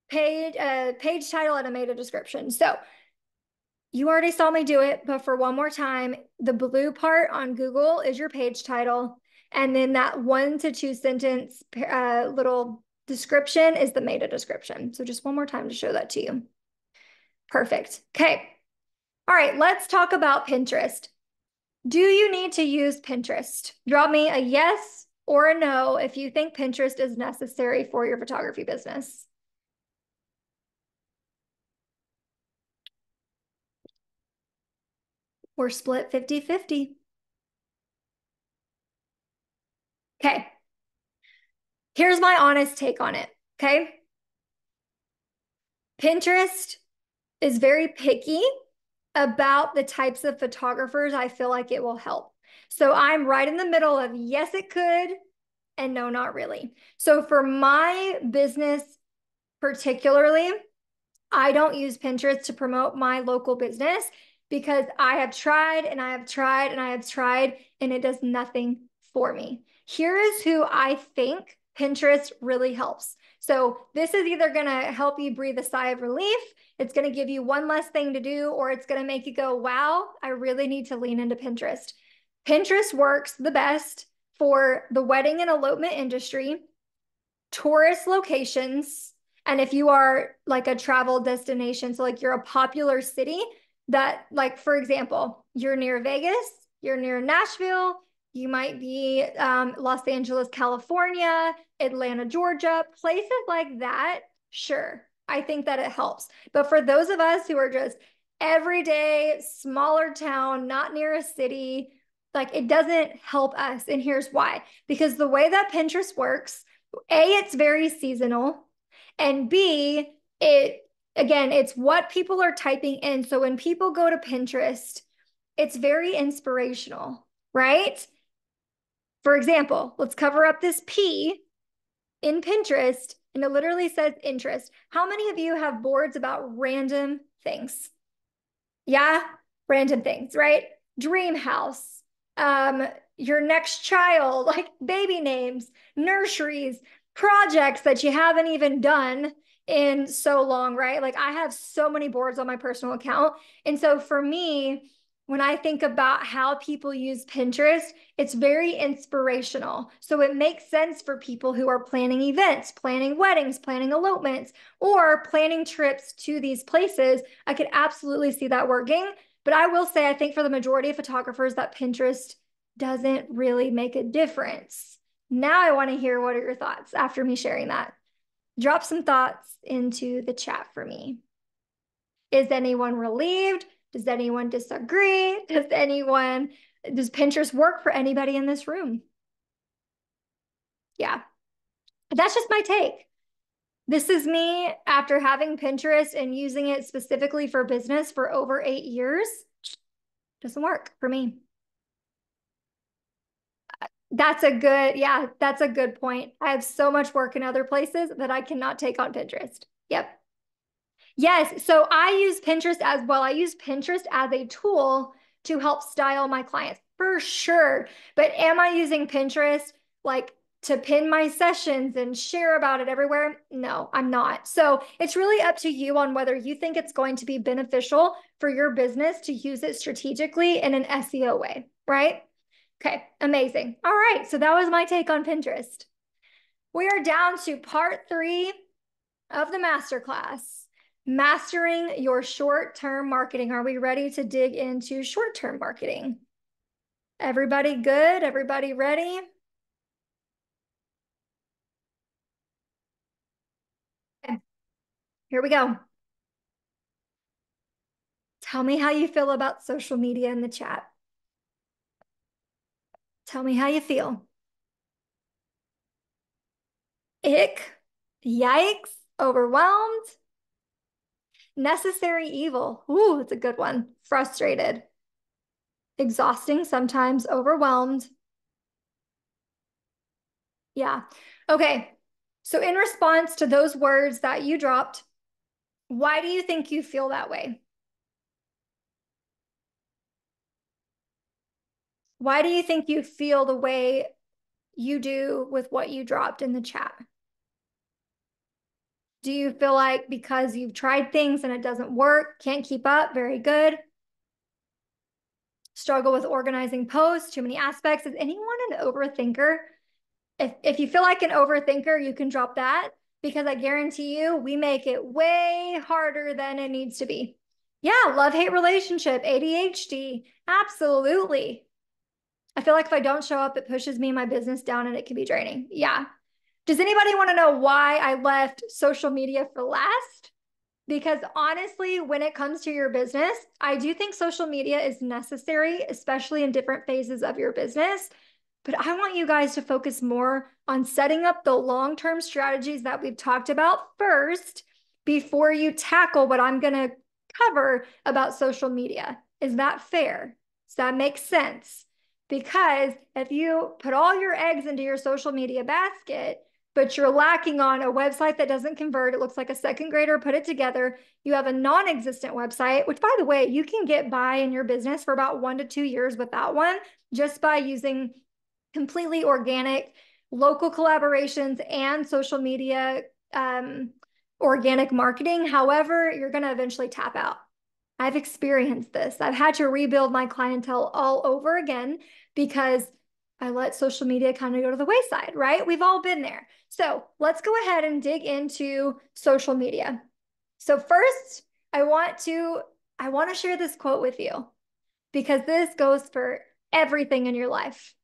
page title and a meta description. So you already saw me do it, but for one more time, the blue part on Google is your page title. And then that 1 to 2 sentence little description is the meta description. So just one more time to show that to you. Perfect. Okay. All right, let's talk about Pinterest. Do you need to use Pinterest? Drop me a yes or a no if you think Pinterest is necessary for your photography business. We're split 50-50. Okay. Here's my honest take on it. Okay. Pinterest is very picky about the types of photographers I feel like it will help. So I'm right in the middle of yes, it could, and no, not really. So for my business particularly, I don't use Pinterest to promote my local business because I have tried and I have tried and I have tried and it does nothing for me. Here is who I think Pinterest really helps. So this is either going to help you breathe a sigh of relief, it's going to give you one less thing to do, or it's going to make you go, wow, I really need to lean into Pinterest. Pinterest works the best for the wedding and elopement industry, tourist locations, and if you are like a travel destination, so like you're a popular city that, like, for example, you're near Vegas, you're near Nashville, you might be Los Angeles, California, Atlanta, Georgia, places like that, sure, I think that it helps. But for those of us who are just everyday, smaller town, not near a city, like it doesn't help us. And here's why. Because the way that Pinterest works, A, it's very seasonal. And B, it's what people are typing in. So when people go to Pinterest, it's very inspirational, right? For example, let's cover up this P in Pinterest, and it literally says interest. How many of you have boards about random things? Yeah, random things, right? Dream house, your next child, like baby names, nurseries, projects that you haven't even done in so long, right? Like I have so many boards on my personal account. And so for me, when I think about how people use Pinterest, it's very inspirational. So it makes sense for people who are planning events, planning weddings, planning elopements, or planning trips to these places. I could absolutely see that working. But I will say, I think for the majority of photographers, that Pinterest doesn't really make a difference. Now I want to hear, what are your thoughts after me sharing that? Drop some thoughts into the chat for me. Is anyone relieved? Does anyone disagree? Does Pinterest work for anybody in this room? Yeah, that's just my take. This is me after having Pinterest and using it specifically for business for over 8 years. Doesn't work for me. That's a good point. I have so much work in other places that I cannot take on Pinterest. Yep. Yes. So I use Pinterest as well. I use Pinterest as a tool to help style my clients for sure. But am I using Pinterest like to pin my sessions and share about it everywhere? No, I'm not. So it's really up to you on whether you think it's going to be beneficial for your business to use it strategically in an SEO way, right? Okay, amazing. All right. So that was my take on Pinterest. We are down to part 3 of the masterclass, mastering your short-term marketing. Are we ready to dig into short-term marketing? Everybody good? Everybody ready? Okay, here we go. Tell me how you feel about social media in the chat. Tell me how you feel. Ick, yikes, overwhelmed, necessary evil. Ooh, it's a good one. Frustrated, exhausting, sometimes overwhelmed. Yeah. Okay. So, in response to those words that you dropped, why do you think you feel that way? Why do you think you feel the way you do with what you dropped in the chat? Do you feel like because you've tried things and it doesn't work, can't keep up? Very good. Struggle with organizing posts, too many aspects. Is anyone an overthinker? If you feel like an overthinker, you can drop that because I guarantee you we make it way harder than it needs to be. Yeah, love-hate relationship, ADHD. Absolutely. I feel like if I don't show up, it pushes me and my business down and it can be draining. Yeah. Does anybody want to know why I left social media for last? Because honestly, when it comes to your business, I do think social media is necessary, especially in different phases of your business. But I want you guys to focus more on setting up the long-term strategies that we've talked about first before you tackle what I'm going to cover about social media. Is that fair? Does that make sense? Because if you put all your eggs into your social media basket, but you're lacking on a website that doesn't convert, it looks like a second grader put it together. You have a non-existent website, which by the way, you can get by in your business for about 1 to 2 years with that one just by using completely organic local collaborations and social media organic marketing. However, you're going to eventually tap out. I've experienced this. I've had to rebuild my clientele all over again because I let social media kind of go to the wayside, right? We've all been there. So let's go ahead and dig into social media. So first, I want to share this quote with you because this goes for everything in your life.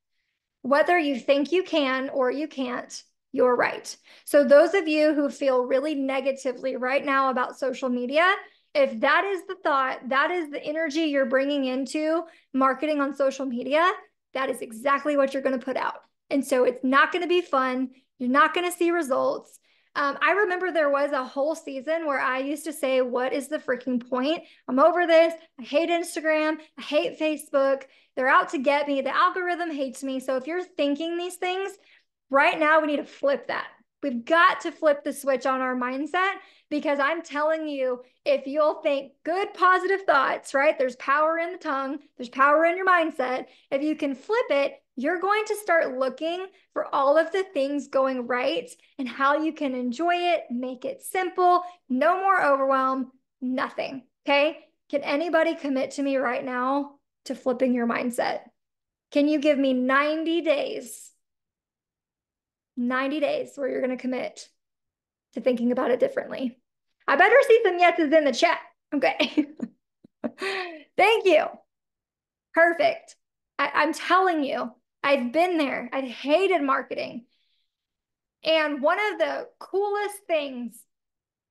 Whether you think you can or you can't, you're right. So those of you who feel really negatively right now about social media, if that is the thought, that is the energy you're bringing into marketing on social media, that is exactly what you're going to put out. And so it's not going to be fun. You're not going to see results. I remember there was a whole season where I used to say, what is the freaking point? I'm over this. I hate Instagram. I hate Facebook. They're out to get me. The algorithm hates me. So if you're thinking these things, right now we need to flip that. We've got to flip the switch on our mindset because I'm telling you, if you'll think good, positive thoughts, right? There's power in the tongue, there's power in your mindset. If you can flip it, you're going to start looking for all of the things going right and how you can enjoy it, make it simple, no more overwhelm, nothing. Okay. Can anybody commit to me right now to flipping your mindset? Can you give me 90 days? 90 days where you're going to commit to thinking about it differently. I better see some yeses in the chat. Okay. Thank you. Perfect. I'm telling you, I've been there. I've hated marketing. And one of the coolest things,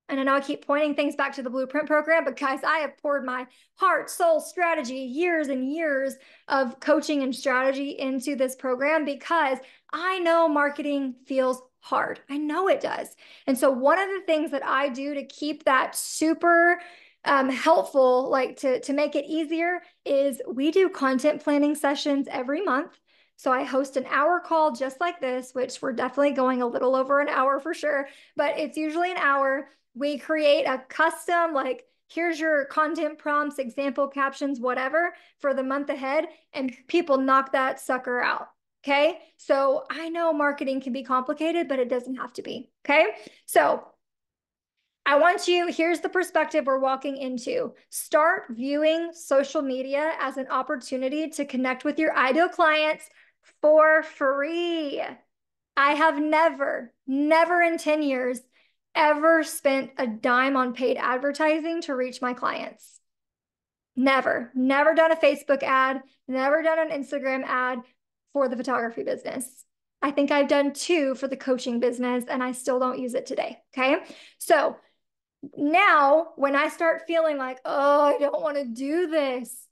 and I know I keep pointing things back to the Blueprint program, but guys, I have poured my heart, soul, strategy, years and years of coaching and strategy into this program because I know marketing feels hard. I know it does. And so one of the things that I do to keep that super helpful, like to make it easier, is we do content planning sessions every month. So I host an hour call just like this, which we're definitely going a little over an hour for sure, but it's usually an hour We create a custom, like, here's your content prompts, example captions, whatever for the month ahead, and people knock that sucker out. Okay. So I know marketing can be complicated, but it doesn't have to be. Okay. So I want you, here's the perspective we're walking into. Start viewing social media as an opportunity to connect with your ideal clients for free. I have never in 10 years ever spent a dime on paid advertising to reach my clients. Never done a Facebook ad, never done an Instagram ad for the photography business. I think I've done 2 for the coaching business and I still don't use it today. Okay. So now when I start feeling like, oh, I don't want to do this,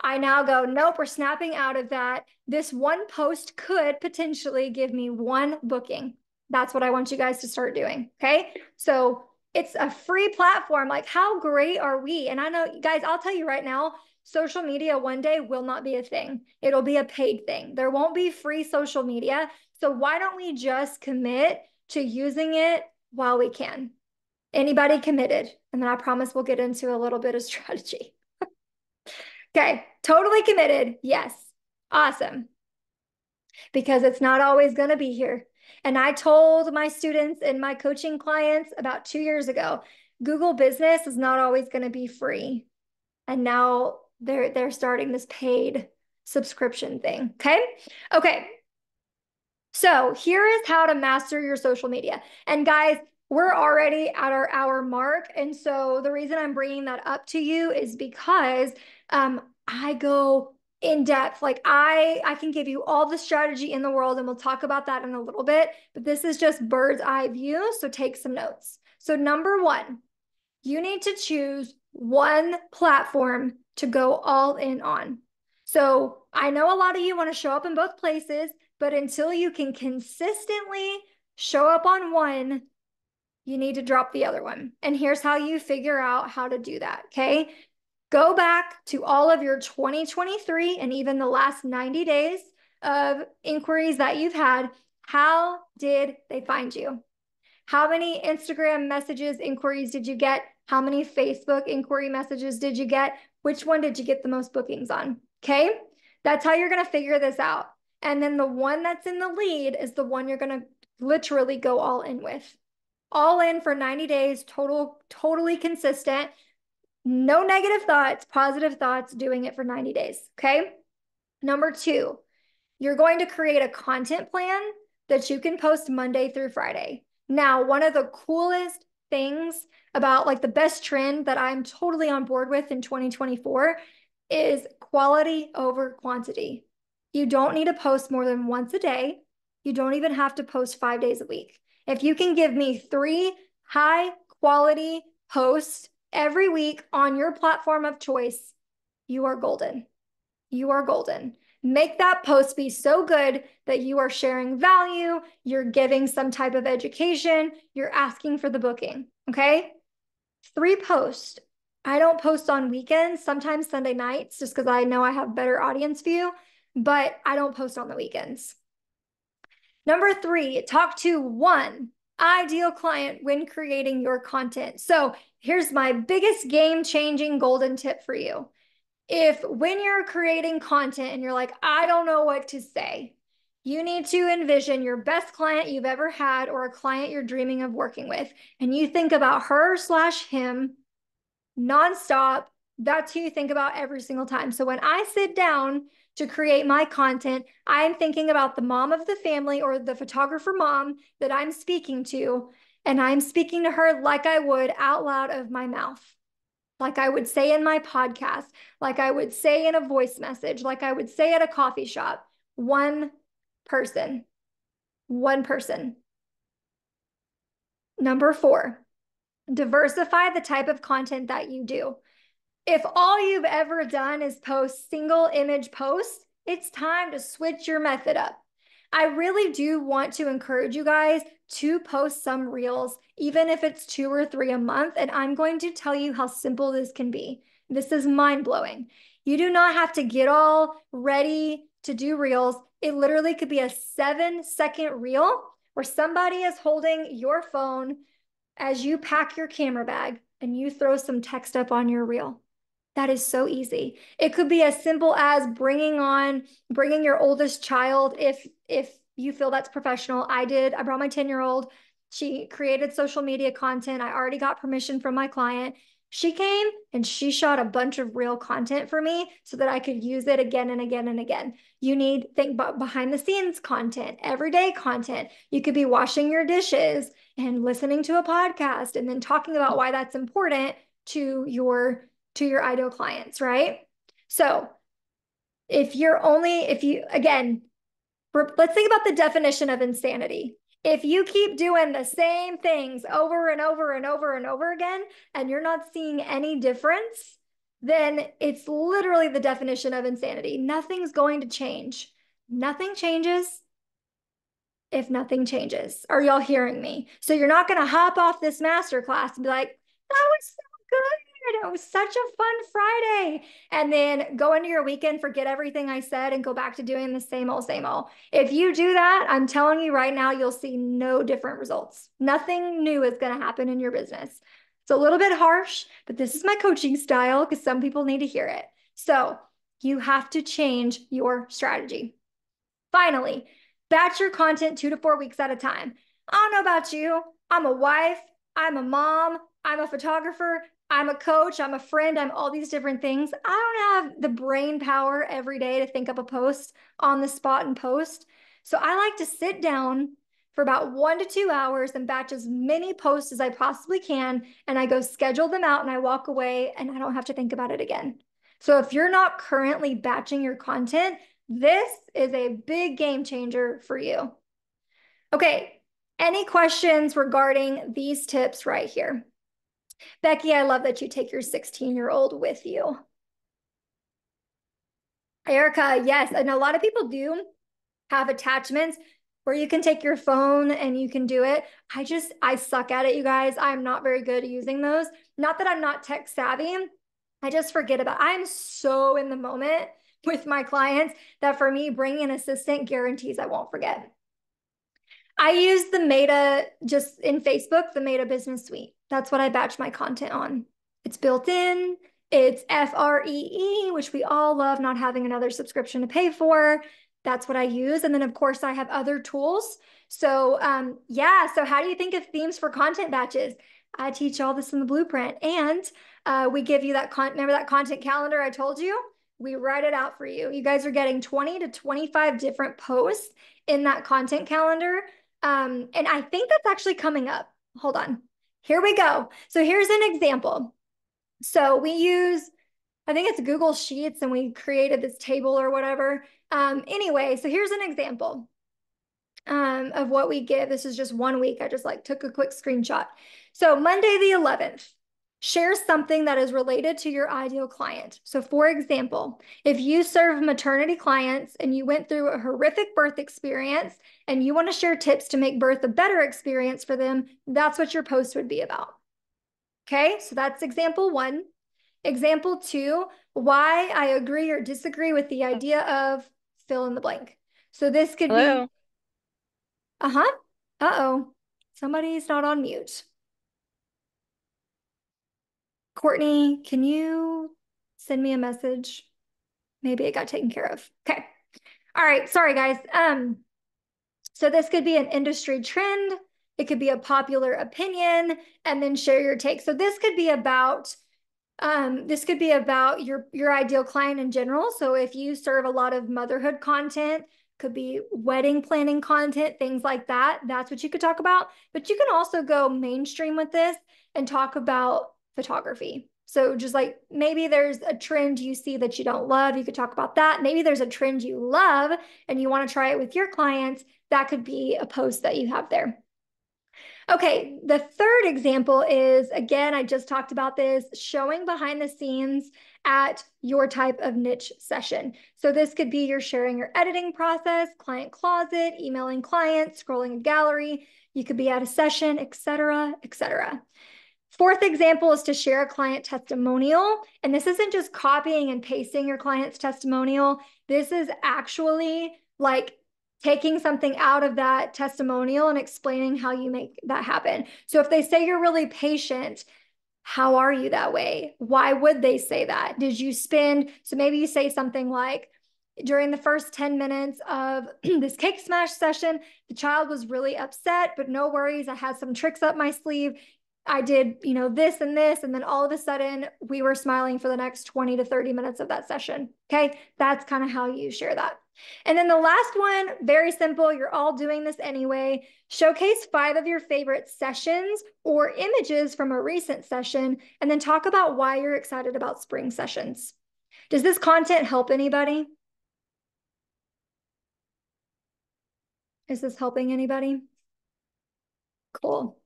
I now go, nope, we're snapping out of that. This one post could potentially give me 1 booking. That's what I want you guys to start doing. Okay. So it's a free platform. Like, how great are we? And I know, guys, I'll tell you right now, social media one day will not be a thing. It'll be a paid thing. There won't be free social media. So why don't we just commit to using it while we can? Anybody committed? And then I promise we'll get into a little bit of strategy. Okay, totally committed. Yes. Awesome. Because it's not always going to be here. And I told my students and my coaching clients about 2 years ago, Google Business is not always going to be free. And now they're starting this paid subscription thing. Okay? Okay. So here is how to master your social media. And guys, we're already at our hour mark. And so the reason I'm bringing that up to you is because I go in depth. Like I can give you all the strategy in the world, and we'll talk about that in a little bit, but this is just bird's eye view. So take some notes. So number 1, you need to choose one platform to go all in on. So I know a lot of you want to show up in both places, but until you can consistently show up on one, you need to drop the other one. And here's how you figure out how to do that. Okay. Go back to all of your 2023 and even the last 90 days of inquiries that you've had. How did they find you? How many Instagram messages, inquiries did you get? How many Facebook inquiry messages did you get? Which one did you get the most bookings on? Okay. That's how you're going to figure this out. And then the one that's in the lead is the one you're going to literally go all in with. All in for 90 days, totally consistent. No negative thoughts, positive thoughts, doing it for 90 days. Okay. Number 2, you're going to create a content plan that you can post Monday through Friday. Now, one of the coolest things about, like, the best trend that I'm totally on board with in 2024 is quality over quantity. You don't need to post more than once a day. You don't even have to post 5 days a week. If you can give me 3 high quality posts every week on your platform of choice, you are golden. You are golden. Make that post be so good that you are sharing value, you're giving some type of education, you're asking for the booking. Okay. 3 posts. I don't post on weekends, sometimes Sunday nights, just because I know I have better audience view, but I don't post on the weekends. Number 3, talk to one ideal client when creating your content. So here's my biggest game-changing golden tip for you. If when you're creating content and you're like, I don't know what to say, you need to envision your best client you've ever had or a client you're dreaming of working with. And you think about her/him nonstop. That's who you think about every single time. So when I sit down to create my content, I'm thinking about the mom of the family or the photographer mom that I'm speaking to. And I'm speaking to her like I would out loud of my mouth, like I would say in my podcast, like I would say in a voice message, like I would say at a coffee shop. One person. Number 4, diversify the type of content that you do. If all you've ever done is post single image posts, it's time to switch your method up. I really do want to encourage you guys to post some reels, even if it's 2 or 3 a month. And I'm going to tell you how simple this can be. This is mind-blowing. You do not have to get all ready to do reels. It literally could be a 7-second reel where somebody is holding your phone as you pack your camera bag and you throw some text up on your reel. That is so easy. It could be as simple as bringing your oldest child if you feel that's professional. I did. I brought my 10-year-old. She created social media content. I already got permission from my client. She came and she shot a bunch of real content for me so that I could use it again and again and again. You need think about behind the scenes content, everyday content. You could be washing your dishes and listening to a podcast and then talking about why that's important to your ideal clients, right? So if you, again, let's think about the definition of insanity. If you keep doing the same things over and over and over and over again, and you're not seeing any difference, then it's literally the definition of insanity. Nothing's going to change. Nothing changes if nothing changes. Are y'all hearing me? So you're not going to hop off this masterclass and be like, that was so good. It was such a fun Friday. And then go into your weekend, forget everything I said, and go back to doing the same old, same old. If you do that, I'm telling you right now, you'll see no different results. Nothing new is going to happen in your business. It's a little bit harsh, but this is my coaching style because some people need to hear it. So you have to change your strategy. Finally, batch your content 2 to 4 weeks at a time. I don't know about you. I'm a wife. I'm a mom. I'm a photographer. I'm a coach. I'm a friend. I'm all these different things. I don't have the brain power every day to think up a post on the spot and post. So I like to sit down for about 1 to 2 hours and batch as many posts as I possibly can. And I go schedule them out and I walk away and I don't have to think about it again. So if you're not currently batching your content, this is a big game changer for you. Okay, any questions regarding these tips right here? Becky, I love that you take your 16-year-old with you. Erica, yes, and a lot of people do have attachments where you can take your phone and you can do it. I suck at it, you guys. I'm not very good at using those. Not that I'm not tech savvy. I just forget about it. I'm so in the moment with my clients that for me, bringing an assistant guarantees I won't forget. I use the Meta just in Facebook, the Meta Business Suite. That's what I batch my content on. It's built in. It's free, which we all love, not having another subscription to pay for. That's what I use. And then, of course, I have other tools. So, yeah. So how do you think of themes for content batches? I teach all this in the blueprint. And we give you that remember that content calendar I told you? We write it out for you. You guys are getting 20 to 25 different posts in that content calendar. And I think that's actually coming up. Hold on. Here we go. So here's an example. So we use, I think it's Google Sheets, and we created this table or whatever. Anyway, so here's an example of what we give. This is just 1 week. I just took a quick screenshot. So Monday the 11th. Share something that is related to your ideal client. So for example, if you serve maternity clients and you went through a horrific birth experience and you want to share tips to make birth a better experience for them, that's what your post would be about. Okay, so that's example 1. Example 2, why I agree or disagree with the idea of fill in the blank. So this could Hello. be, uh-oh, somebody's not on mute. Courtney, can you send me a message? Maybe it got taken care of. Okay. All right. Sorry, guys. So this could be an industry trend. It could be a popular opinion, and then share your take. So this could be about your ideal client in general. So if you serve a lot of motherhood content, could be wedding planning content, things like that. That's what you could talk about. But you can also go mainstream with this and talk about photography. So just maybe there's a trend you see that you don't love, you could talk about that. Maybe there's a trend you love and you want to try it with your clients. That could be a post that you have there. Okay, the third example is, again, I just talked about this, showing behind the scenes at your type of niche session. So this could be you're sharing your editing process, client closet, emailing clients, scrolling a gallery. You could be at a session, et cetera, et cetera. Fourth example is to share a client testimonial. And this isn't just copying and pasting your client's testimonial. This is actually taking something out of that testimonial and explaining how you make that happen. So if they say you're really patient, how are you that way? Why would they say that? Did you spend, so maybe you say something like, during the first 10 minutes of this cake smash session, the child was really upset, but no worries. I had some tricks up my sleeve. I did, this and this. And then all of a sudden we were smiling for the next 20 to 30 minutes of that session. Okay. That's kind of how you share that. And then the last one, very simple. You're all doing this anyway. Showcase 5 of your favorite sessions or images from a recent session, and then talk about why you're excited about spring sessions. Does this content help anybody? Is this helping anybody? Cool.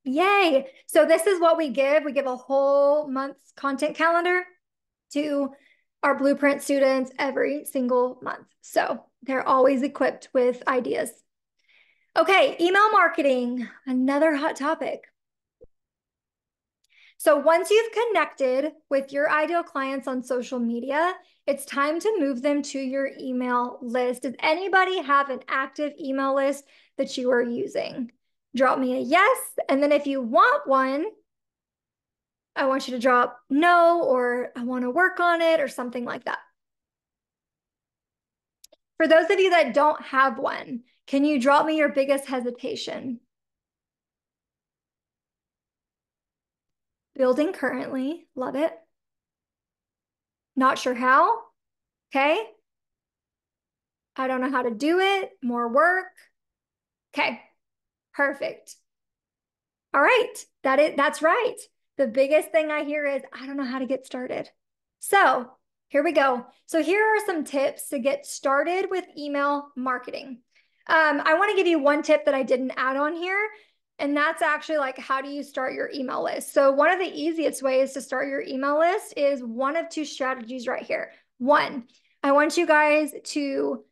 Yay. So this is what we give. We give a whole month's content calendar to our Blueprint students every single month. So they're always equipped with ideas. Okay, email marketing, another hot topic. So once you've connected with your ideal clients on social media, it's time to move them to your email list. Does anybody have an active email list that you are using? Drop me a yes. And then if you want one, I want you to drop no, or I want to work on it, or something like that. For those of you that don't have one, can you drop me your biggest hesitation? Building currently, love it. Not sure how, okay. I don't know how to do it, more work. Okay, perfect. All right, that's right. The biggest thing I hear is, I don't know how to get started. So here we go. So here are some tips to get started with email marketing. I want to give you one tip that I didn't add on here, and that's actually like, how do you start your email list? So one of the easiest ways to start your email list is one of 2 strategies right here. One, I want you guys to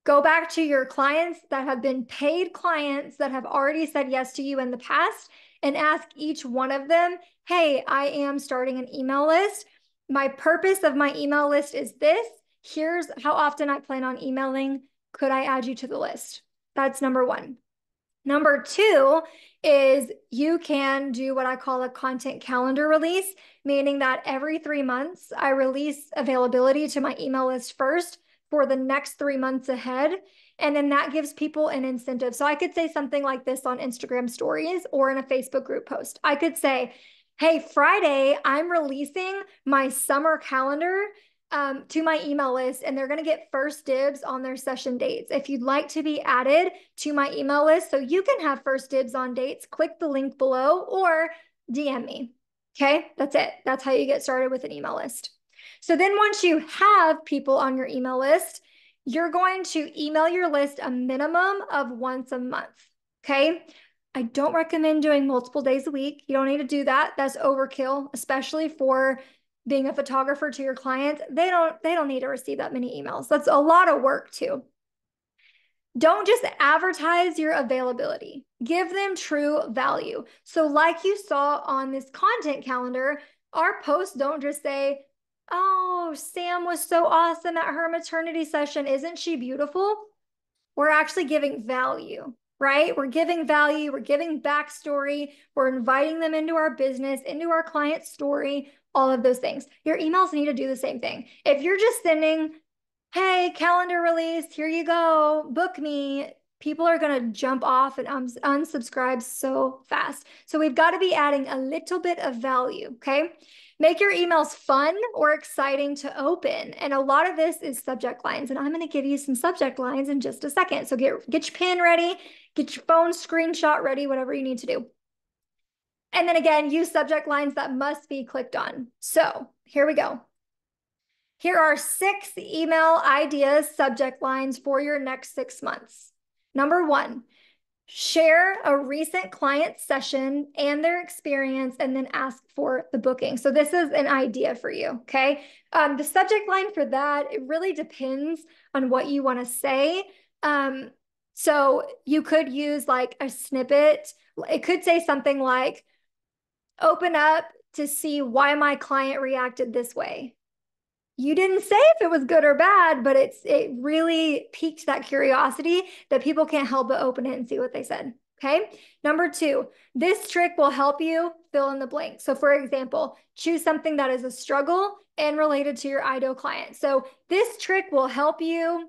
go back to your clients that have been paid clients that have already said yes to you in the past and ask each one of them, hey, I am starting an email list. My purpose of my email list is this. Here's how often I plan on emailing. Could I add you to the list? That's number 1. Number 2 is you can do what I call a content calendar release, meaning that every 3 months, I release availability to my email list first for the next 3 months ahead. And then that gives people an incentive. So I could say something like this on Instagram stories or in a Facebook group post. I could say, hey, Friday, I'm releasing my summer calendar to my email list, and they're going to get first dibs on their session dates. If you'd like to be added to my email list so you can have first dibs on dates, click the link below or DM me. Okay, that's it. That's how you get started with an email list. So then once you have people on your email list, you're going to email your list a minimum of once a month. Okay. I don't recommend doing multiple days a week. You don't need to do that. That's overkill, especially for being a photographer to your clients. They don't need to receive that many emails. That's a lot of work too. Don't just advertise your availability. Give them true value. So like you saw on this content calendar, our posts don't just say, oh, Sam was so awesome at her maternity session. Isn't she beautiful? We're actually giving value, right? We're giving value. We're giving backstory. We're inviting them into our business, into our client story, all of those things. Your emails need to do the same thing. If you're just sending, hey, calendar release, here you go, book me, people are going to jump off and unsubscribe so fast. So we've got to be adding a little bit of value, okay? Make your emails fun or exciting to open. And a lot of this is subject lines. And I'm going to give you some subject lines in just a second. So get your pen ready, get your phone screenshot ready, whatever you need to do. And then again, use subject lines that must be clicked on. So here we go. Here are 6 email ideas, subject lines for your next 6 months. Number 1, share a recent client session and their experience, and then ask for the booking. So this is an idea for you, okay? The subject line for that, it really depends on what you want to say. So you could use like a snippet. It could say something like, open up to see why my client reacted this way. you didn't say if it was good or bad, but it really piqued that curiosity that people can't help but open it and see what they said. Okay. Number two, this trick will help you fill in the blank. So for example, choose something that is a struggle and related to your ideal client. So this trick will help you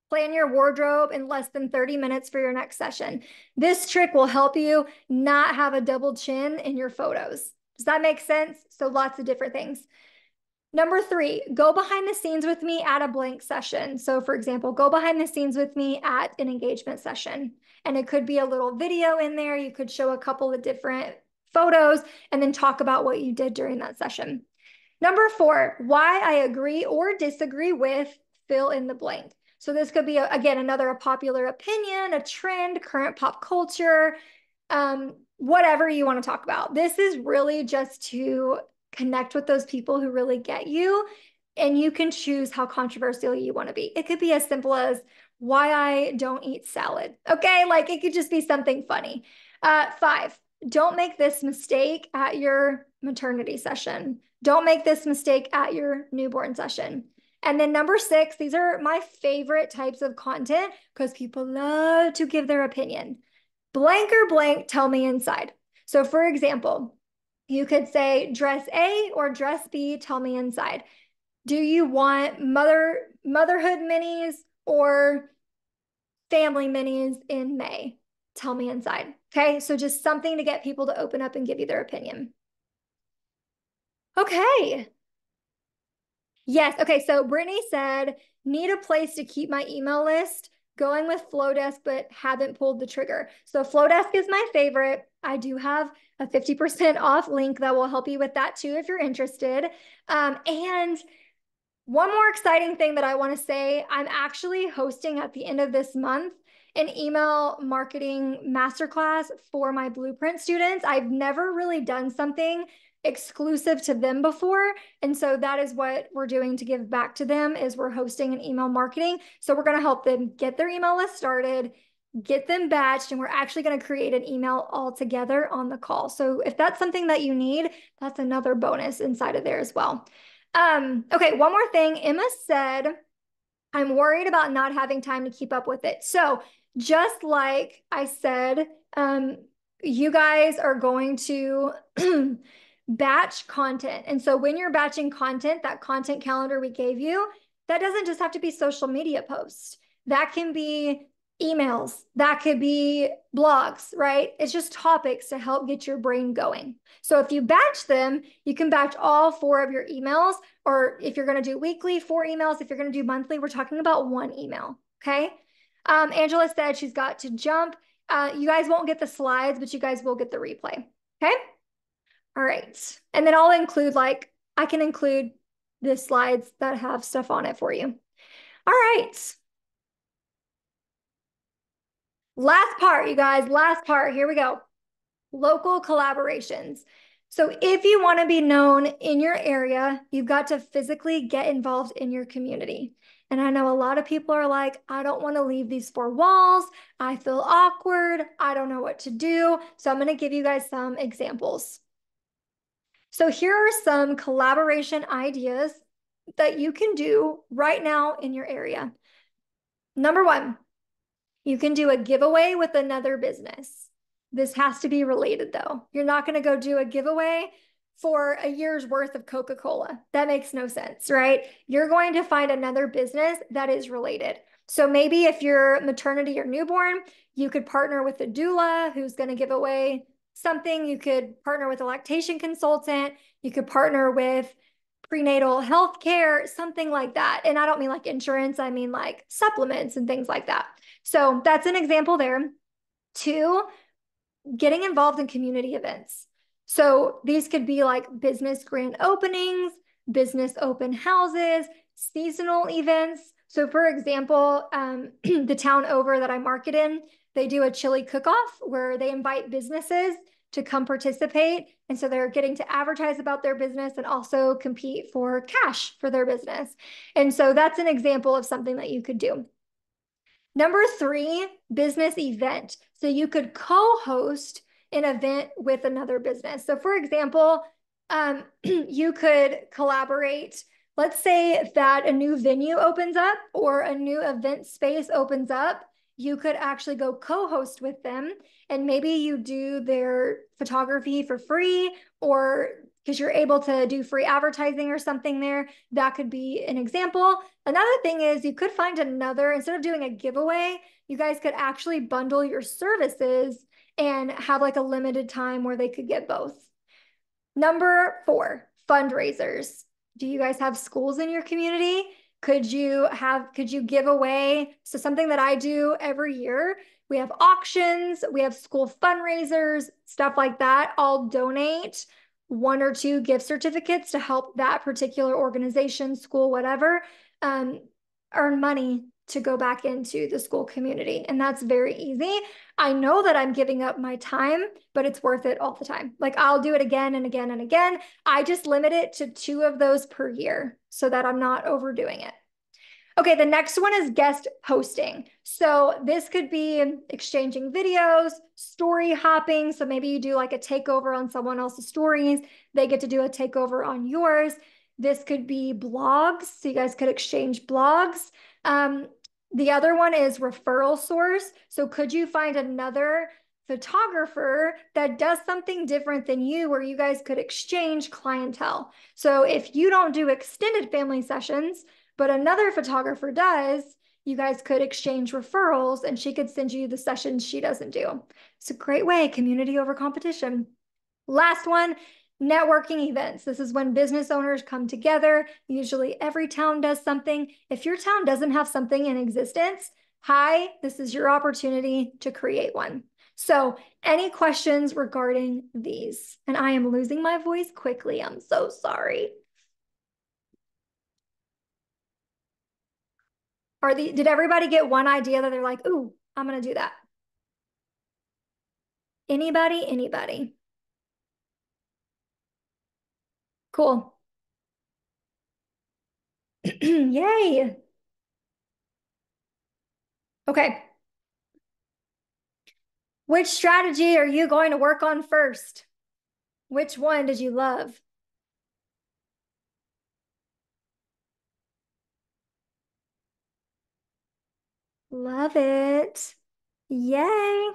plan your wardrobe in less than 30 minutes for your next session. This trick will help you not have a double chin in your photos. Does that make sense? So lots of different things. Number three, go behind the scenes with me at a blank session. So for example, go behind the scenes with me at an engagement session. And it could be a little video in there. You could show a couple of different photos and then talk about what you did during that session. Number four, why I agree or disagree with fill in the blank. So this could be, again, another popular opinion, a trend, current pop culture, whatever you want to talk about. This is really just to connect with those people who really get you, and you can choose how controversial you want to be. It could be as simple as why I don't eat salad. Okay, like it could just be something funny. Five, don't make this mistake at your maternity session. Don't make this mistake at your newborn session. And then number six, these are my favorite types of content because people love to give their opinion. Blank or blank, tell me inside. So for example, you could say dress A or dress B, tell me inside. Do you want motherhood minis or family minis in May? Tell me inside. Okay, so just something to get people to open up and give you their opinion. Okay. Yes. Okay. So Brittany said, need a place to keep my email list. Going with Flowdesk, but haven't pulled the trigger. So Flowdesk is my favorite. I do have a 50% off link that will help you with that too, if you're interested. And one more exciting thing that I want to say, I'm actually hosting at the end of this month an email marketing masterclass for my Blueprint students. I've never really done something exclusive to them before. And so that is what we're doing to give back to them is we're hosting an email marketing. So we're going to help them get their email list started, get them batched, and we're actually going to create an email all together on the call. So if that's something that you need, that's another bonus inside of there as well. Okay, one more thing. Emma said, I'm worried about not having time to keep up with it. So just like I said, you guys are going to batch content. And so when you're batching content, that content calendar we gave you, that doesn't just have to be social media posts. That can be emails, that could be blogs, right? It's just topics to help get your brain going. So if you batch them, you can batch all 4 of your emails, or if you're going to do weekly, 4 emails. If you're going to do monthly, we're talking about 1 email. Okay. Angela said she's got to jump. You guys won't get the slides, but you guys will get the replay. Okay. All right. And then I'll include, I can include the slides that have stuff on it for you. All right. Last part, you guys, last part. Here we go. Local collaborations. So if you want to be known in your area, you've got to physically get involved in your community. And I know a lot of people are like, I don't want to leave these 4 walls. I feel awkward. I don't know what to do. So I'm going to give you guys some examples. So here are some collaboration ideas that you can do right now in your area. Number 1, you can do a giveaway with another business. This has to be related though. You're not going to go do a giveaway for a year's worth of Coca-Cola. That makes no sense, right? You're going to find another business that is related. So maybe if you're maternity or newborn, you could partner with a doula who's going to give away something. You could partner with a lactation consultant. You could partner with prenatal health care, something like that. And I don't mean like insurance, I mean like supplements and things like that. So that's an example there. 2, getting involved in community events. So these could be like business grand openings, business open houses, seasonal events. So for example, the town over that I market in, they do a chili cook-off where they invite businesses to come participate. And so they're getting to advertise about their business and also compete for cash for their business. And so that's an example of something that you could do. Number 3, business event. So you could co-host an event with another business. So for example, you could collaborate let's say that a new venue opens up or a new event space opens up, you could actually go co-host with them, and maybe you do their photography for free, or because you're able to do free advertising or something there. That could be an example. Another thing is you could find another, instead of doing a giveaway, you guys could actually bundle your services and have like a limited time where they could get both. Number 4, fundraisers. Do you guys have schools in your community? Could you give away? So something that I do every year, we have auctions, we have school fundraisers, stuff like that. I'll donate 1 or 2 gift certificates to help that particular organization, school, whatever, earn money to go back into the school community. And that's very easy. I know that I'm giving up my time, but it's worth it all the time. Like I'll do it again and again and again. I just limit it to 2 of those per year so that I'm not overdoing it. Okay, the next one is guest hosting. So this could be exchanging videos, story hopping. So maybe you do like a takeover on someone else's stories. They get to do a takeover on yours. This could be blogs. So you guys could exchange blogs. The other one is referral source. So could you find another photographer that does something different than you, where you guys could exchange clientele? So if you don't do extended family sessions, but another photographer does, you guys could exchange referrals and she could send you the sessions she doesn't do. It's a great way, community over competition. Last one, networking events. This is when business owners come together. Usually every town does something. If your town doesn't have something in existence, hi, this is your opportunity to create one. So any questions regarding these? And I am losing my voice quickly. I'm so sorry. Did everybody get one idea that they're like, ooh, I'm going to do that? Anybody? Cool. Yay. Okay. Which strategy are you going to work on first? Which one did you love? Love it. Yay.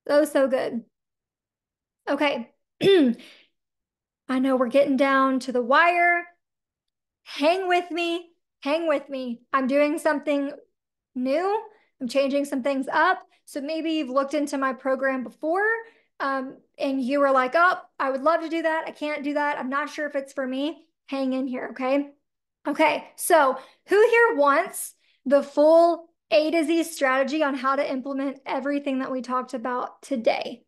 Oh, so good. Okay. I know we're getting down to the wire. Hang with me. Hang with me. I'm doing something new. I'm changing some things up. So maybe you've looked into my program before, and you were like, oh, I would love to do that. I can't do that. I'm not sure if it's for me. Hang in here, okay? Okay, so who here wants the full A to Z strategy on how to implement everything that we talked about today?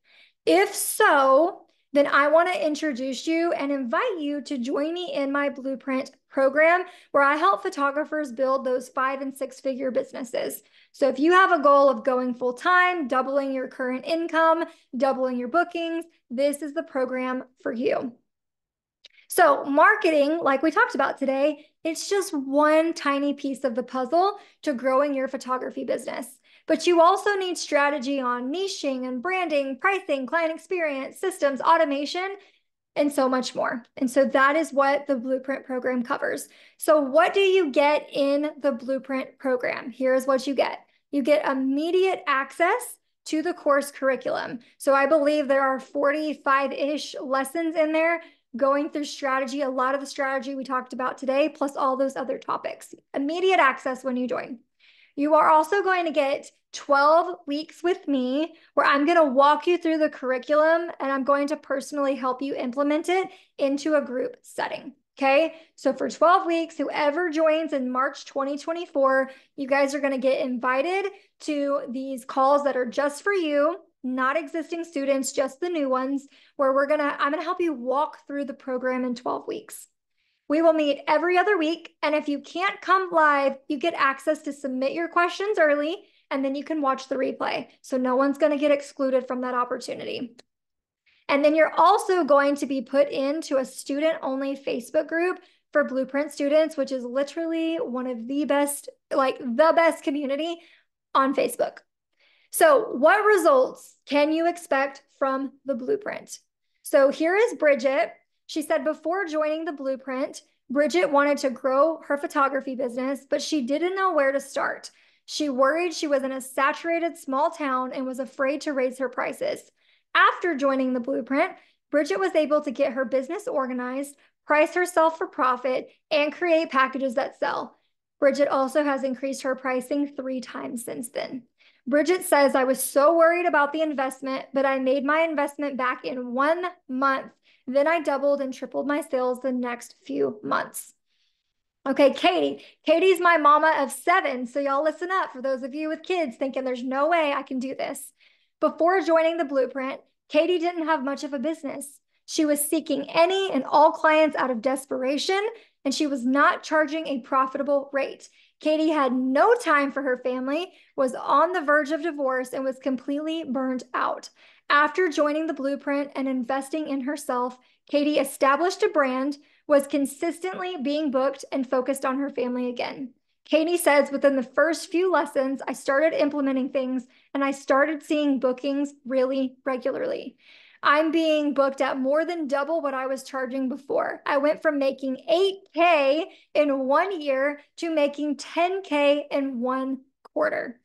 If so, then I want to introduce you and invite you to join me in my Blueprint program, where I help photographers build those 5- and 6-figure businesses. So if you have a goal of going full time, doubling your current income, doubling your bookings, this is the program for you. So marketing, like we talked about today, it's just one tiny piece of the puzzle to growing your photography business. But you also need strategy on niching and branding, pricing, client experience, systems, automation, and so much more. And so that is what the Blueprint program covers. So what do you get in the Blueprint program? Here's what you get. You get immediate access to the course curriculum. So I believe there are 45-ish lessons in there going through strategy, a lot of the strategy we talked about today, plus all those other topics. Immediate access when you join. You are also going to get 12 weeks with me, where I'm going to walk you through the curriculum and I'm going to personally help you implement it into a group setting. Okay, so for 12 weeks, whoever joins in March 2024, you guys are going to get invited to these calls that are just for you, not existing students, just the new ones, where I'm going to help you walk through the program in 12 weeks. We will meet every other week. And if you can't come live, you get access to submit your questions early, and then you can watch the replay. So no one's going to get excluded from that opportunity. And then you're also going to be put into a student-only Facebook group for Blueprint students, which is literally one of the best, like the best community on Facebook. So what results can you expect from the Blueprint? So here is Bridget. She said, before joining the Blueprint, Bridget wanted to grow her photography business, but she didn't know where to start. She worried she was in a saturated small town and was afraid to raise her prices. After joining the Blueprint, Bridget was able to get her business organized, price herself for profit, and create packages that sell. Bridget also has increased her pricing 3 times since then. Bridget says, I was so worried about the investment, but I made my investment back in 1 month. Then I doubled and tripled my sales the next few months. Okay, Katie. Katie's my mama of 7. So y'all listen up for those of you with kids thinking there's no way I can do this. Before joining the Blueprint, Katie didn't have much of a business. She was seeking any and all clients out of desperation, and she was not charging a profitable rate. Katie had no time for her family, was on the verge of divorce, and was completely burned out. After joining the Blueprint and investing in herself, Katie established a brand, was consistently being booked, and focused on her family again. Katie says, within the first few lessons, I started implementing things and I started seeing bookings really regularly. I'm being booked at more than double what I was charging before. I went from making 8K in 1 year to making 10K in 1 quarter.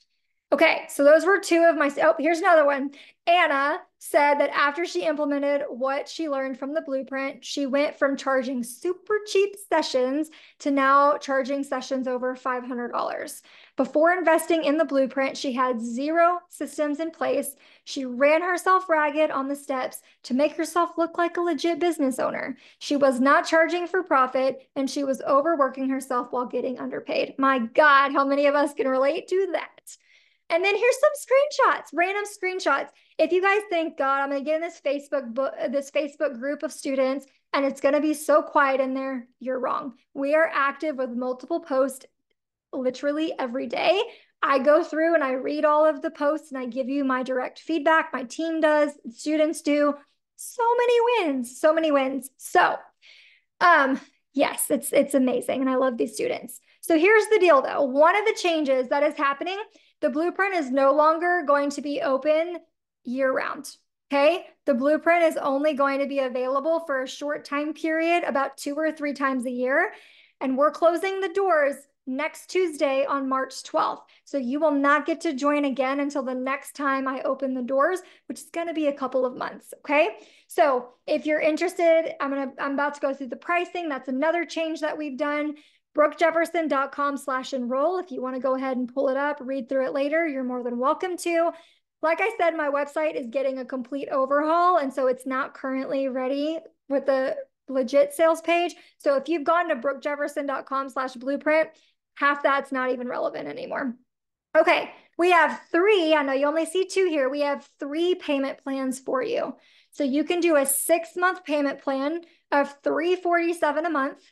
Okay, so those were 2 of my, oh, here's another one. Anna said that after she implemented what she learned from the Blueprint, she went from charging super cheap sessions to now charging sessions over $500. Before investing in the Blueprint, she had 0 systems in place. She ran herself ragged on the steps to make herself look like a legit business owner. She was not charging for profit, and she was overworking herself while getting underpaid. My God, how many of us can relate to that? And then here's some screenshots, random screenshots. If you guys think, God, I'm going to get in this Facebook group of students and it's going to be so quiet in there, you're wrong. We are active with multiple posts literally every day. I go through and I read all of the posts and I give you my direct feedback. My team does, students do. So many wins, so many wins. So, yes, it's amazing. And I love these students. So here's the deal though. One of the changes that is happening, the Blueprint is no longer going to be open year round. Okay. The Blueprint is only going to be available for a short time period, about 2 or 3 times a year. And we're closing the doors next Tuesday on March 12th. So you will not get to join again until the next time I open the doors, which is going to be a couple of months. Okay. So if you're interested, I'm about to go through the pricing. That's another change that we've done. brookejefferson.com/enroll. If you want to go ahead and pull it up, read through it later, you're more than welcome to. Like I said, my website is getting a complete overhaul. And so it's not currently ready with the legit sales page. So if you've gone to brookejefferson.com/blueprint, half that's not even relevant anymore. Okay, we have 3. I know you only see 2 here. We have 3 payment plans for you. So you can do a 6-month payment plan of $347 a month,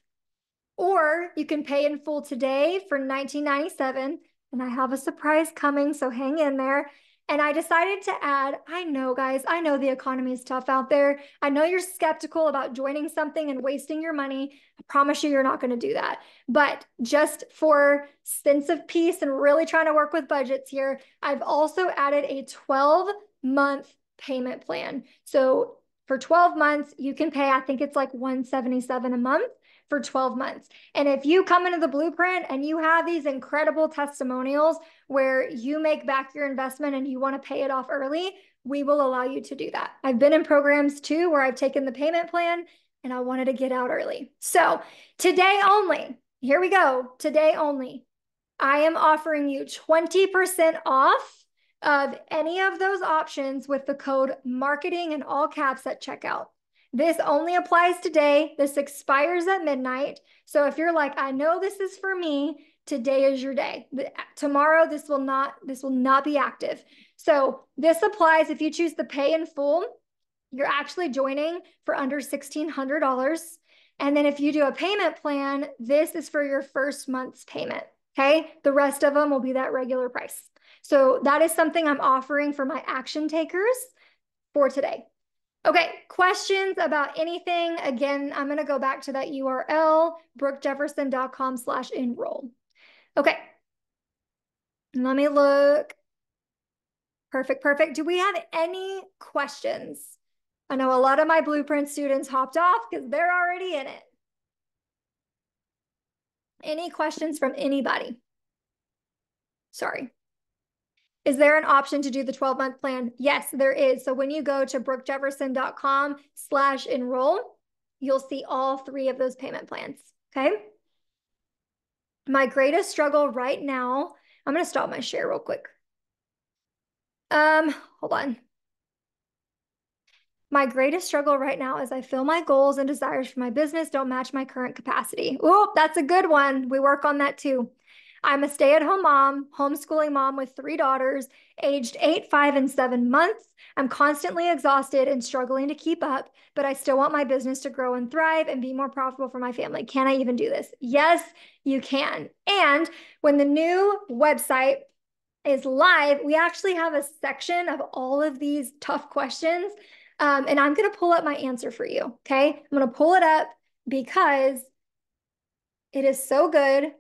or you can pay in full today for $19.97. And I have a surprise coming, so hang in there. And I decided to add, I know, guys, I know the economy is tough out there. I know you're skeptical about joining something and wasting your money. I promise you, you're not going to do that. But just for sense of peace and really trying to work with budgets here, I've also added a 12-month payment plan. So for 12 months, you can pay, I think it's like $177 a month for 12 months. And if you come into the Blueprint and you have these incredible testimonials where you make back your investment and you want to pay it off early, we will allow you to do that. I've been in programs too where I've taken the payment plan and I wanted to get out early. So today only, here we go, today only, I am offering you 20% off of any of those options with the code marketing in all caps at checkout. This only applies today. This expires at midnight. So if you're like, I know this is for me, today is your day. Tomorrow, this will not be active. So this applies if you choose to pay in full. You're actually joining for under $1,600. And then if you do a payment plan, this is for your first month's payment. Okay. The rest of them will be that regular price. So that is something I'm offering for my action takers for today. Okay, questions about anything? Again, I'm going to go back to that URL, brookejefferson.com/enroll. Okay, let me look. Perfect, perfect. Do we have any questions? I know a lot of my Blueprint students hopped off because they're already in it. Any questions from anybody? Sorry. Is there an option to do the 12-month plan? Yes, there is. So when you go to brookejefferson.com/enroll, you'll see all 3 of those payment plans. Okay. My greatest struggle right now, I'm going to stop my share real quick. Hold on. My greatest struggle right now is I feel my goals and desires for my business don't match my current capacity. Oh, that's a good one. We work on that too. I'm a stay-at-home mom, homeschooling mom with 3 daughters, aged 8, 5, and 7 months. I'm constantly exhausted and struggling to keep up, but I still want my business to grow and thrive and be more profitable for my family. Can I even do this? Yes, you can. And when the new website is live, we actually have a section of all of these tough questions. And I'm going to pull up my answer for you. Okay. I'm going to pull it up because it is so good.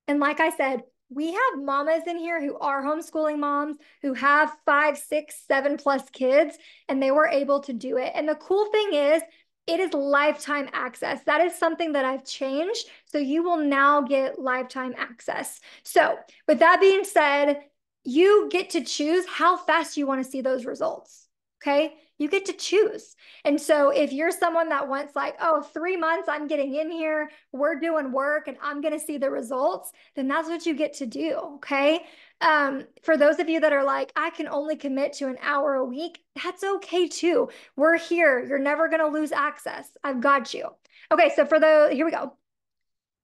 And like I said, we have mamas in here who are homeschooling moms who have 5, 6, 7+ kids, and they were able to do it. And the cool thing is, it is lifetime access. That is something that I've changed. So you will now get lifetime access. So with that being said, you get to choose how fast you want to see those results. Okay. You get to choose. And so if you're someone that wants like, oh, 3 months, I'm getting in here, we're doing work and I'm going to see the results, then that's what you get to do. Okay. For those of you that are like, I can only commit to an hour a week, that's okay too. We're here. You're never going to lose access. I've got you. Okay. So here we go.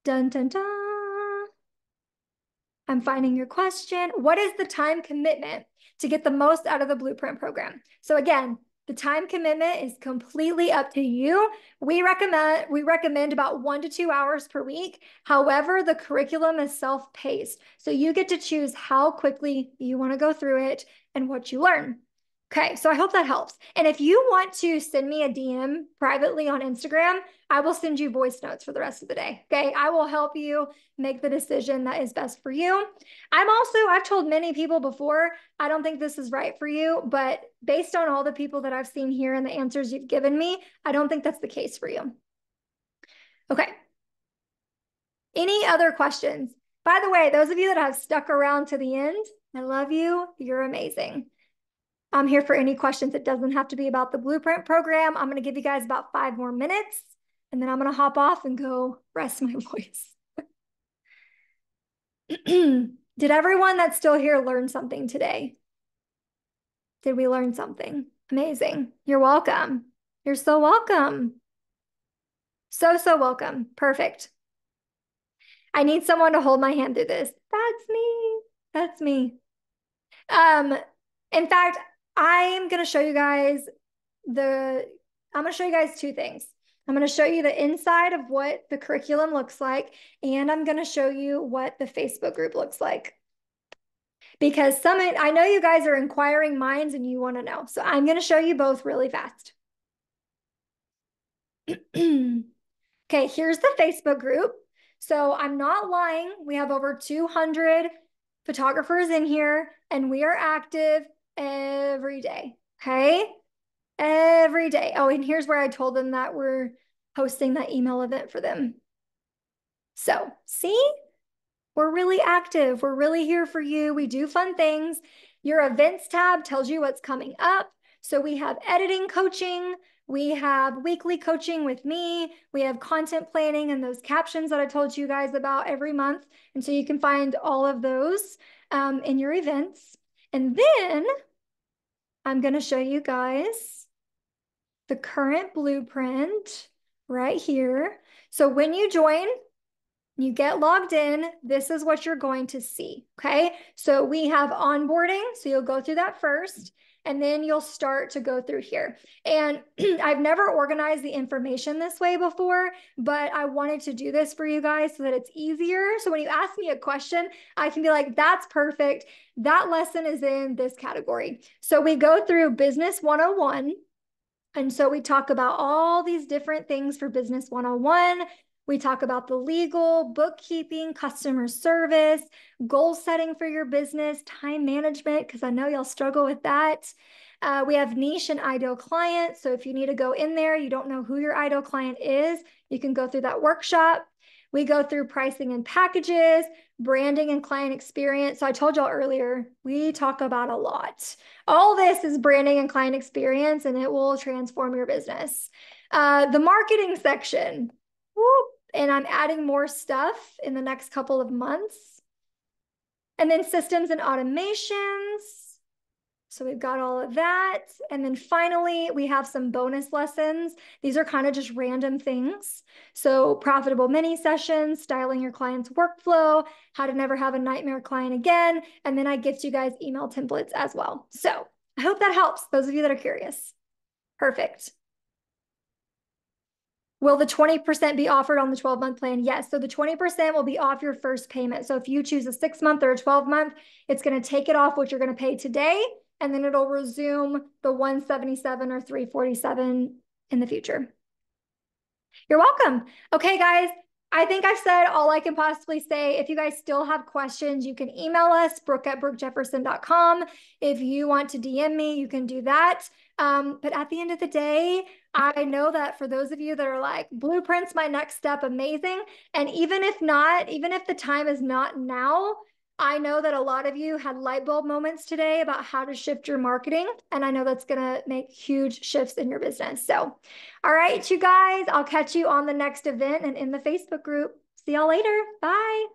Dun, dun, dun. I'm finding your question. What is the time commitment to get the most out of the Blueprint program? So again, the time commitment is completely up to you. We recommend about 1 to 2 hours per week. However, the curriculum is self-paced. So you get to choose how quickly you want to go through it and what you learn. Okay, so I hope that helps. And if you want to send me a DM privately on Instagram, I will send you voice notes for the rest of the day. Okay, I will help you make the decision that is best for you. I've told many people before, I don't think this is right for you, but based on all the people that I've seen here and the answers you've given me, I don't think that's the case for you. Okay. Any other questions? By the way, those of you that have stuck around to the end, I love you. You're amazing. I'm here for any questions. It doesn't have to be about the Blueprint program. I'm going to give you guys about 5 more minutes, and then I'm going to hop off and go rest my voice. Did everyone that's still here learn something today? Did we learn something? Amazing. You're welcome. You're so welcome. So welcome. Perfect. I need someone to hold my hand through this. That's me. That's me. In fact, I'm going to show you guys I'm going to show you guys 2 things. I'm going to show you the inside of what the curriculum looks like, and I'm going to show you what the Facebook group looks like. Because I know you guys are inquiring minds and you want to know. So I'm going to show you both really fast. Okay, here's the Facebook group. So I'm not lying. We have over 200 photographers in here, and we are active every day. Okay. Every day. Oh, and here's where I told them that we're hosting that email event for them. So see, we're really active. We're really here for you. We do fun things. Your events tab tells you what's coming up. So we have editing coaching. We have weekly coaching with me. We have content planning and those captions that I told you guys about every month. And so you can find all of those in your events. And then I'm going to show you guys the current blueprint right here. So when you join, you get logged in, this is what you're going to see, okay? So we have onboarding, so you'll go through that first, and then you'll start to go through here. And I've never organized the information this way before, but I wanted to do this for you guys so that it's easier. So when you ask me a question, I can be like, that's perfect. That lesson is in this category. So we go through Business 101. And so we talk about all these different things for Business 101. We talk about the legal, bookkeeping, customer service, goal setting for your business, time management, because I know y'all struggle with that. We have niche and ideal clients. So if you need to go in there, you don't know who your ideal client is, you can go through that workshop. We go through pricing and packages, branding and client experience. So I told y'all earlier, we talk about a lot. All this is branding and client experience, and it will transform your business. The marketing section, whoop, and I'm adding more stuff in the next couple of months. And then systems and automations. So we've got all of that. And then finally, we have some bonus lessons. These are kind of just random things. So profitable mini sessions, styling your client's workflow, how to never have a nightmare client again. And then I gift you guys email templates as well. So I hope that helps those of you that are curious. Perfect. Will the 20% be offered on the 12-month plan? Yes. So the 20% will be off your first payment. So if you choose a 6-month or a 12-month, it's going to take it off what you're going to pay today, and then it'll resume the 177 or 347 in the future. You're welcome. Okay, guys. I think I've said all I can possibly say. If you guys still have questions, you can email us, brooke@brookejefferson.com. If you want to DM me, you can do that. But at the end of the day, I know that for those of you that are like, blueprint's my next step, amazing. And even if not, even if the time is not now, I know that a lot of you had light bulb moments today about how to shift your marketing. And I know that's going to make huge shifts in your business. So, all right, you guys, I'll catch you on the next event and in the Facebook group. See y'all later. Bye.